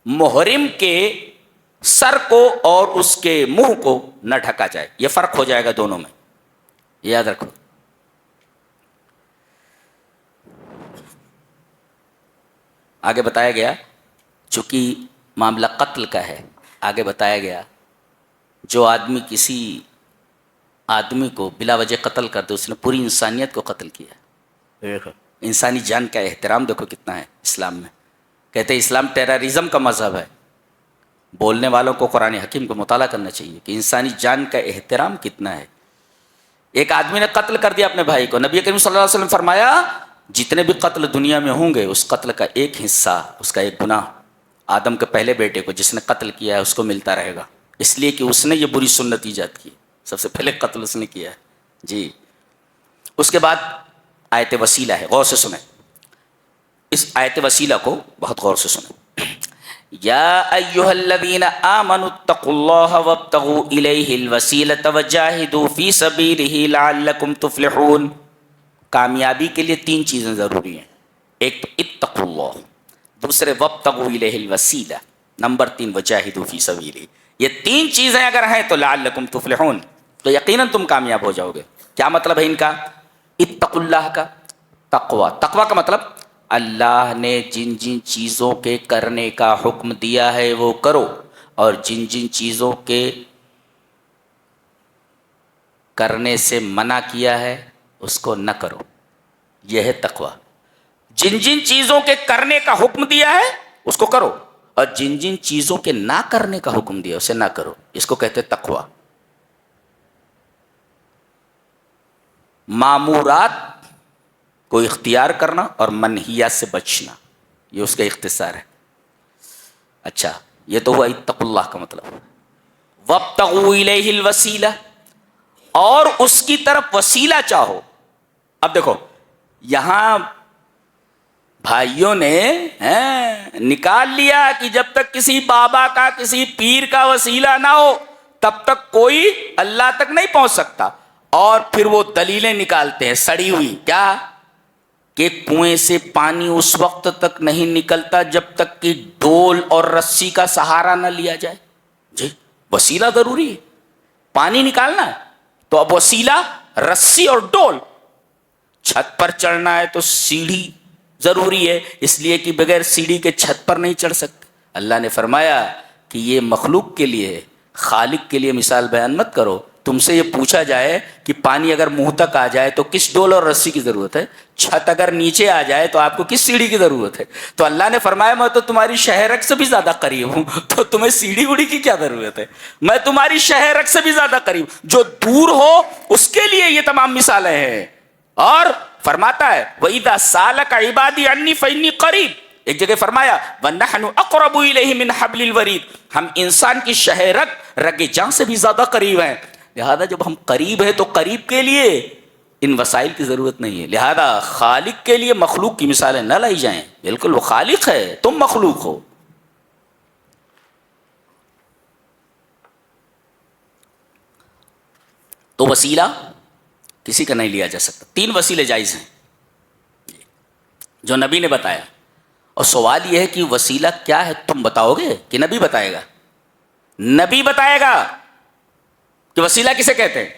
محرم کے سر کو اور اس کے منہ کو نہ ڈھکا جائے، یہ فرق ہو جائے گا دونوں میں، یاد رکھو۔ آگے بتایا گیا چونکہ معاملہ قتل کا ہے، آگے بتایا گیا جو آدمی کسی آدمی کو بلا وجہ قتل کر دے اس نے پوری انسانیت کو قتل کیا۔ انسانی جان کا احترام دیکھو کتنا ہے اسلام میں، کہتے ہیں اسلام ٹیررزم کا مذہب ہے۔ بولنے والوں کو قرآن حکیم کو مطالعہ کرنا چاہیے کہ انسانی جان کا احترام کتنا ہے۔ ایک آدمی نے قتل کر دیا اپنے بھائی کو، نبی کریم صلی اللہ علیہ وسلم فرمایا جتنے بھی قتل دنیا میں ہوں گے اس قتل کا ایک حصہ، اس کا ایک گناہ آدم کے پہلے بیٹے کو جس نے قتل کیا ہے اس کو ملتا رہے گا، اس لیے کہ اس نے یہ بری سنت ایجاد کی، سب سے پہلے قتل اس نے کیا ہے جی۔ اس کے بعد آیت وسیلہ ہے، غور سے سنیں اس آیت وسیلہ کو، بہت غور سے سنیں۔ یا ایھا الذین آمنوا اتقوا اللہ وابتغوا الیہ الوسیلۃ وجاہدوا فی سبیلہ لعلکم تفلحون۔ کامیابی کے لیے تین چیزیں ضروری ہیں، ایک تو اتقوا اللہ، دوسرے وابتغوا الیہ الوسیلہ، نمبر 3 وجاہدوا فی سبیلہ۔ یہ تین چیزیں اگر ہیں تو لعلکم تفلحون، تو یقیناً تم کامیاب ہو جاؤ گے۔ کیا مطلب ہے ان کا؟ اتقوا اللہ کا تقوی، تقوی کا مطلب اللہ نے جن جن چیزوں کے کرنے کا حکم دیا ہے وہ کرو، اور جن جن چیزوں کے کرنے سے منع کیا ہے اس کو نہ کرو، یہ ہے تقوی۔ جن جن چیزوں کے کرنے کا حکم دیا ہے اس کو کرو، اور جن جن چیزوں کے نہ کرنے کا حکم دیا اسے نہ کرو، اس کو کہتے تقوی۔ مامورات کو اختیار کرنا اور منہیات سے بچنا، یہ اس کا اختصار ہے۔ اچھا، یہ تو ہوا اتقوا اللہ کا مطلب۔ وابتغوا الیہ الوسیلہ، اور اس کی طرف وسیلہ چاہو۔ اب دیکھو یہاں بھائیوں نے نکال لیا کہ جب تک کسی بابا کا کسی پیر کا وسیلہ نہ ہو تب تک کوئی اللہ تک نہیں پہنچ سکتا، اور پھر وہ دلیلیں نکالتے ہیں سڑی ہوئی، کیا کہ کنویں سے پانی اس وقت تک نہیں نکلتا جب تک کہ ڈول اور رسی کا سہارا نہ لیا جائے۔ جی وسیلہ ضروری ہے، پانی نکالنا ہے تو اب وسیلہ رسی اور ڈول۔ چھت پر چڑھنا ہے تو سیڑھی ضروری ہے، اس لیے کہ بغیر سیڑھی کے چھت پر نہیں چڑھ سکتے۔ اللہ نے فرمایا کہ یہ مخلوق کے لیے ہے، خالق کے لیے مثال بیان مت کرو۔ تم سے یہ پوچھا جائے کہ پانی اگر منہ تک آ جائے تو کس ڈول اور رسی کی ضرورت ہے؟ چھت اگر نیچے آ جائے تو آپ کو کس سیڑھی کی ضرورت ہے؟ تو اللہ نے فرمایا میں تو تمہاری شہرک سے بھی زیادہ قریب ہوں، تو تمہیں سیڑھی وڑی کی کیا ضرورت ہے؟ میں تمہاری شہرک سے بھی زیادہ قریب، جو دور ہو اس کے لیے یہ تمام مثالیں ہیں۔ اور فرماتا ہے وَإِذَا سَأَلَكَ عِبَادِي عَنِّي فَإِنِّي قَرِيبٌ، ایک جگہ فرمایا وَنَحْنُ أَقْرَبُ إِلَيْهِ مِنْ حَبْلِ الْوَرِيدِ، ہم انسان کی شہ رگ جان سے بھی زیادہ قریب ہیں۔ لہذا جب ہم قریب ہیں تو قریب کے لیے ان وسائل کی ضرورت نہیں ہے، لہذا خالق کے لیے مخلوق کی مثالیں نہ لائی جائیں، بالکل وہ خالق ہے، تم مخلوق ہو۔ تو وسیلہ کسی کا نہیں لیا جا سکتا، تین وسیلے جائز ہیں جو نبی نے بتایا، اور سوال یہ ہے کہ وسیلہ کیا ہے؟ تم بتاؤ گے کہ نبی بتائے گا؟ نبی بتائے گا کہ وسیلہ کسے کہتے ہیں۔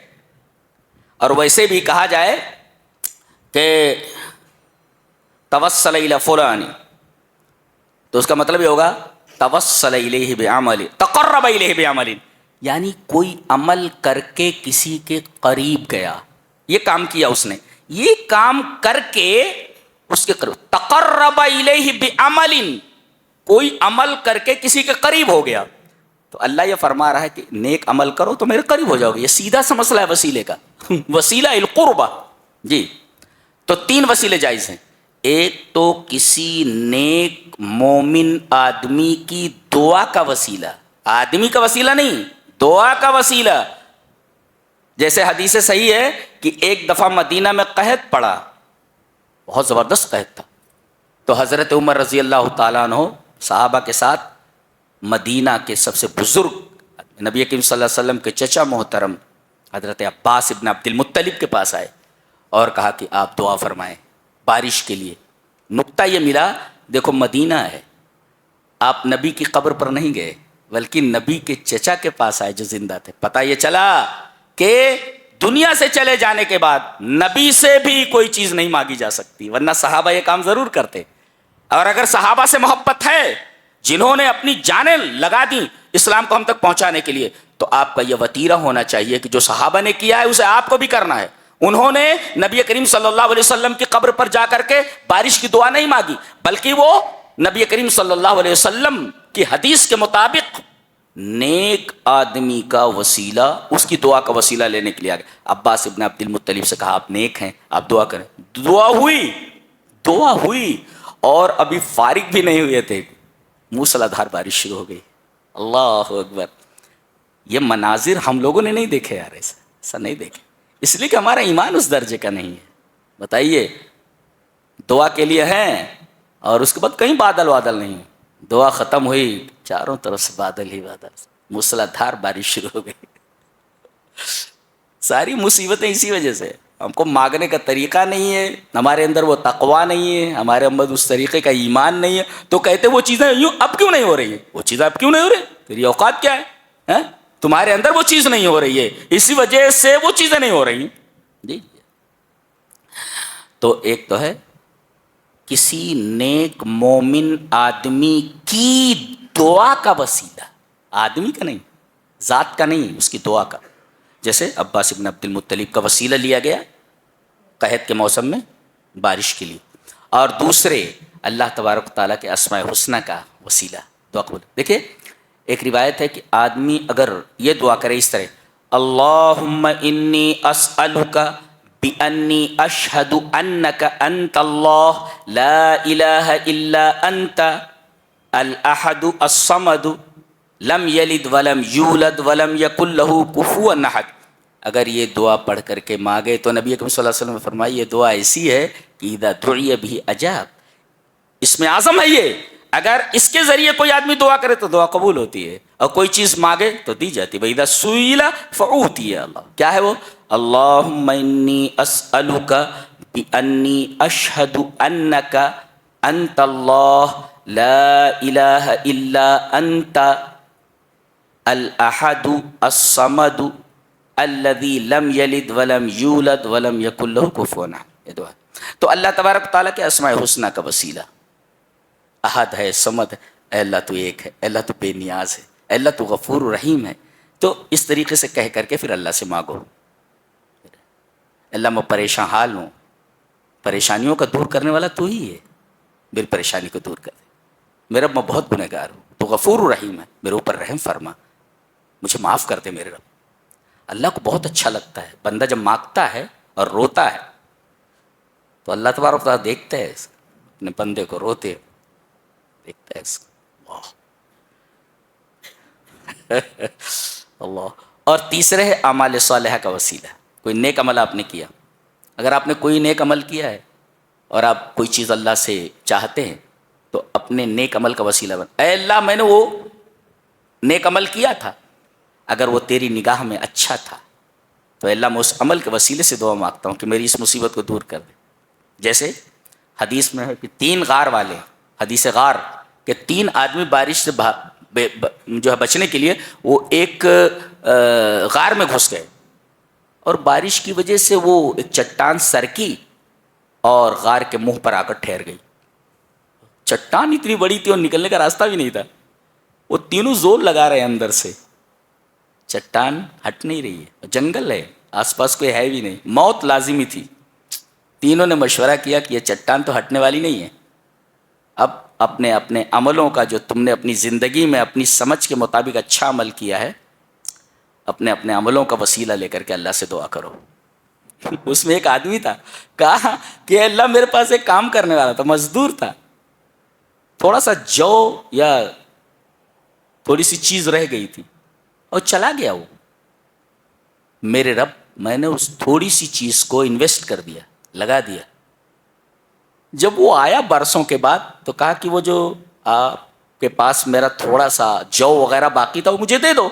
اور ویسے بھی کہا جائے کہ توسل الی فلان، تو اس کا مطلب یہ ہوگا توسل الیہ بعمل، تقرب الیہ بعمل، یعنی کوئی عمل کر کے کسی کے قریب گیا، یہ کام کیا اس نے، یہ کام کر کے اس کے قریب، تقرب الیہ بعمل، کوئی عمل کر کے کسی کے قریب ہو گیا۔ تو اللہ یہ فرما رہا ہے کہ نیک عمل کرو تو میرے قریب ہو جاؤ گے، یہ سیدھا سا مسئلہ ہے وسیلے کا، وسیلہ القربہ جی۔ تو تین وسیلے جائز ہیں، ایک تو کسی نیک مومن آدمی کی دعا کا وسیلہ، آدمی کا وسیلہ نہیں، دعا کا وسیلہ. جیسے حدیث صحیح ہے کہ ایک دفعہ مدینہ میں قحط پڑا، بہت زبردست قحط تھا، تو حضرت عمر رضی اللہ تعالیٰ عنہ صحابہ کے ساتھ مدینہ کے سب سے بزرگ نبی کریم صلی اللہ علیہ وسلم کے چچا محترم حضرت عباس ابن عبد المطلب کے پاس آئے اور کہا کہ آپ دعا فرمائیں بارش کے لیے. نقطہ یہ ملا، دیکھو مدینہ ہے، آپ نبی کی قبر پر نہیں گئے بلکہ نبی کے چچا کے پاس آئے جو زندہ تھے. پتہ یہ چلا کہ دنیا سے چلے جانے کے بعد نبی سے بھی کوئی چیز نہیں مانگی جا سکتی، ورنہ صحابہ یہ کام ضرور کرتے. اور اگر صحابہ سے محبت ہے جنہوں نے اپنی جانیں لگا دیں اسلام کو ہم تک پہنچانے کے لیے، تو آپ کا یہ وتیرہ ہونا چاہیے کہ جو صحابہ نے کیا ہے اسے آپ کو بھی کرنا ہے. انہوں نے نبی کریم صلی اللہ علیہ وسلم کی قبر پر جا کر کے بارش کی دعا نہیں مانگی، بلکہ وہ نبی کریم صلی اللہ علیہ وسلم کی حدیث کے مطابق نیک آدمی کا وسیلہ، اس کی دعا کا وسیلہ لینے کے لیے آ گئے. عباس ابن عبد المطلب سے کہا آپ نیک ہیں، آپ دعا کریں. دعا ہوئی اور ابھی فارغ بھی نہیں ہوئے تھے، موسلادھار بارش شروع ہو گئی. اللہ اکبر. یہ مناظر ہم لوگوں نے نہیں دیکھے یار، ایسا نہیں دیکھے، اس لیے کہ ہمارا ایمان اس درجے کا نہیں ہے. بتائیے، دعا کے لیے ہیں اور اس کے بعد کہیں بادل وادل نہیں. دعا ختم ہوئی، چاروں طرف سے بادل ہی بادل، موسلادھار بارش شروع ہو گئی. ساری مصیبتیں اسی وجہ سے. ہم کو مانگنے کا طریقہ نہیں ہے، ہمارے اندر وہ تقویٰ نہیں ہے، ہمارے اندر اس طریقے کا ایمان نہیں ہے، تو کہتے وہ چیزیں یوں اب کیوں نہیں ہو رہی ہیں؟ وہ چیزیں اب کیوں نہیں ہو رہی؟ تیری اوقات کیا ہے؟ تمہارے اندر وہ چیز نہیں ہو رہی ہے، اسی وجہ سے وہ چیزیں نہیں ہو رہی. جی. تو ایک تو ہے کسی نیک مومن آدمی کی دعا کا وسیلہ، آدمی کا نہیں، ذات کا نہیں، اس کی دعا کا. جیسے عباس ابن عبد المطلب کا وسیلہ لیا گیا قحط کے موسم میں بارش کے لیے، اور دوسرے اللہ تبارک و تعالیٰ کے اسماء الحسنی کا وسیلہ دعا قبول. دیکھیے ایک روایت ہے کہ آدمی اگر یہ دعا کرے اس طرح، اللہم انی اسألک بانی اشہد انک انت اللہ لا الہ الا انت الاحد الصمد لم یلد ولم یولد ولم یکن لہ کفوا احد. اگر یہ دعا پڑھ کر کے مانگے تو نبی اکرم صلی اللہ علیہ وسلم نے فرمایا یہ دعا ایسی ہے کہ اذا دعی بہ اجاب. اس میں اعظم ہے یہ، اگر اس کے ذریعے کوئی آدمی دعا کرے تو دعا قبول ہوتی ہے، اور کوئی چیز مانگے تو دی جاتی ہے. وَإِذَا سُئِلَ فَأُعْطِيَ. اللہ کیا ہے وہ؟ اللہم انی اسألک بانی اشہد انک انت اللہ لا الہ الا انت الاحد الصمد الذی لم یلد ولم یولد ولم یکن لہ کفوا احد. یہ دعا. تو اللہ تبارک تعالیٰ کے اسماء الحسنی کا وسیلہ، احد ہے، صمد ہے، اے اللہ تو ایک ہے، اے اللہ تو بے نیاز ہے، اے اللہ تو غفور رحیم ہے. تو اس طریقے سے کہہ کر کے پھر اللہ سے مانگو، اللہ میں پریشان حال ہوں، پریشانیوں کا دور کرنے والا تو ہی ہے، میری پریشانی کو دور کر دے. میرے رب میں بہت گنہگار ہوں، تو غفور رحیم ہے، میرے اوپر رحم فرما، مجھے معاف کر دے میرے رب. اللہ کو بہت اچھا لگتا ہے بندہ جب مانگتا ہے اور روتا ہے، تو اللہ تبارک تعالیٰ دیکھتا ہے اپنے بندے کو روتے، دیکھتا ہے اس کو. اللہ. اور تیسرے ہے اعمال صالحہ کا وسیلہ. کوئی نیک عمل آپ نے کیا، اگر آپ نے کوئی نیک عمل کیا ہے اور آپ کوئی چیز اللہ سے چاہتے ہیں تو اپنے نیک عمل کا وسیلہ بن، اے اللہ میں نے وہ نیک عمل کیا تھا، اگر وہ تیری نگاہ میں اچھا تھا تو اللہ میں اس عمل کے وسیلے سے دعا مانگتا ہوں کہ میری اس مصیبت کو دور کر دے. جیسے حدیث میں ہے کہ 3 غار والے، حدیث غار کہ 3 آدمی بارش سے جو ہے بچنے کے لیے وہ ایک غار میں گھس گئے، اور بارش کی وجہ سے وہ ایک چٹان سرکی اور غار کے منہ پر آ کر ٹھہر گئی. چٹان اتنی بڑی تھی اور نکلنے کا راستہ بھی نہیں تھا. وہ تینوں زور لگا رہے ہیں اندر سے، چٹان ہٹ نہیں رہی ہے، جنگل ہے، آس پاس کوئی ہے بھی نہیں، موت لازمی تھی. تینوں نے مشورہ کیا کہ یہ چٹان تو ہٹنے والی نہیں ہے، اب اپنے اپنے عملوں کا جو تم نے اپنی زندگی میں اپنی سمجھ کے مطابق اچھا عمل کیا ہے، اپنے اپنے عملوں کا وسیلہ لے کر کے اللہ سے دعا کرو. اس میں ایک آدمی تھا، کہا کہ اللہ میرے پاس ایک کام کرنے والا تھا، مزدور تھا، تھوڑا سا جو یا تھوڑی سی چیز رہ گئی تھی اور چلا گیا وہ. میرے رب میں نے اس تھوڑی سی چیز کو انویسٹ کر دیا, لگا دیا. جب وہ آیا برسوں کے بعد تو کہا کہ وہ جو آپ کے پاس میرا تھوڑا سا جو وغیرہ باقی تھا وہ مجھے دے دو.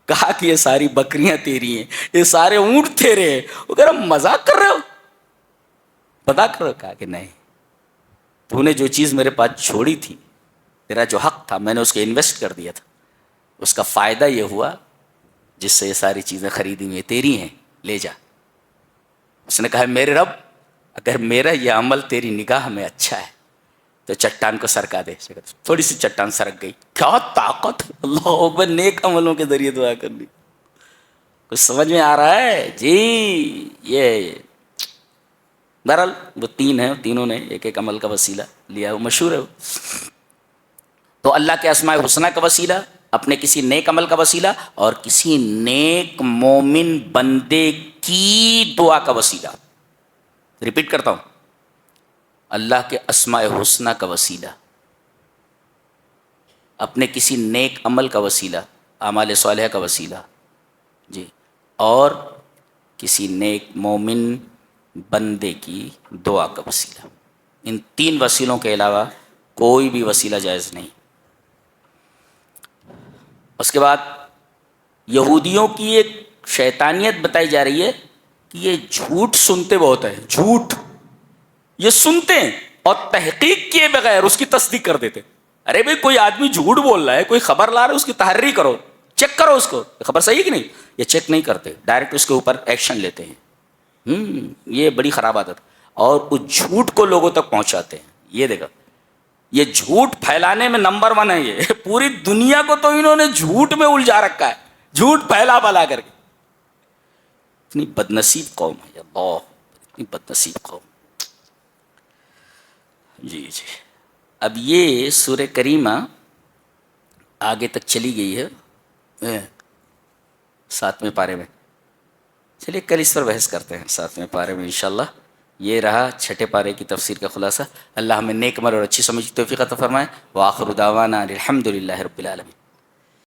کہا کہ یہ ساری بکریاں تیری ہیں, یہ سارے اونٹ تیرے ہیں. وہ کہہ رہا مذاق کر رہے ہو, مذاق کر رہے ہو. کہا کہ نہیں, تو نے جو چیز میرے پاس چھوڑی تھی, تیرا جو حق تھا میں نے اس کو انویسٹ کر دیا تھا, اس کا فائدہ یہ ہوا جس سے یہ ساری چیزیں خریدی ہوئی تیری ہیں, لے جا. اس نے کہا میرے رب اگر میرا یہ عمل تیری نگاہ میں اچھا ہے تو چٹان کو سرکا دے. تھوڑی سی چٹان سرک گئی. کیا طاقت, اللہ اکبر, نیک عملوں کے ذریعے دعا کرنی. کچھ سمجھ میں آ رہا ہے جی؟ یہ بہرحال وہ تین ہیں, تینوں نے ایک ایک عمل کا وسیلہ لیا, وہ مشہور ہے وہ. تو اللہ کے اسماء الحسنی کا وسیلہ, اپنے کسی نیک عمل کا وسیلہ, اور کسی نیک مومن بندے کی دعا کا وسیلہ. ریپیٹ کرتا ہوں, اللہ کے اسماء الحسنی کا وسیلہ, اپنے کسی نیک عمل کا وسیلہ, اعمال صالحہ کا وسیلہ جی, اور کسی نیک مومن بندے کی دعا کا وسیلہ. ان تین وسیلوں کے علاوہ کوئی بھی وسیلہ جائز نہیں. اس کے بعد یہودیوں کی ایک شیطانیت بتائی جا رہی ہے کہ یہ جھوٹ سنتے بہت ہیں. جھوٹ یہ سنتے ہیں اور تحقیق کیے بغیر اس کی تصدیق کر دیتے. ارے بھئی کوئی آدمی جھوٹ بول رہا ہے, کوئی خبر لا رہا ہے, اس کی تحری کرو, چیک کرو اس کو, خبر صحیح ہے کہ نہیں. یہ چیک نہیں کرتے, ڈائریکٹ اس کے اوپر ایکشن لیتے ہیں. یہ بڑی خراب عادت, اور اس جھوٹ کو لوگوں تک پہنچاتے ہیں. یہ دیکھا, یہ جھوٹ پھیلانے میں نمبر 1 ہے. یہ پوری دنیا کو تو انہوں نے جھوٹ میں الجھا رکھا ہے, جھوٹ پھیلا بلا کر کے. اتنی بدنصیب قوم ہے اللہ, اتنی بدنصیب قوم. جی جی, اب یہ سورہ کریمہ آگے تک چلی گئی ہے 7ویں پارے میں. چلیے کل اس پر بحث کرتے ہیں 7ویں پارے میں انشاءاللہ. یہ رہا 6 پارے کی تفسیر کا خلاصہ. اللہ ہمیں نیک عمل اور اچھی سمجھ کی توفیق عطا فرمائے. وآخر دعوانا الحمدللہ رب العالمین.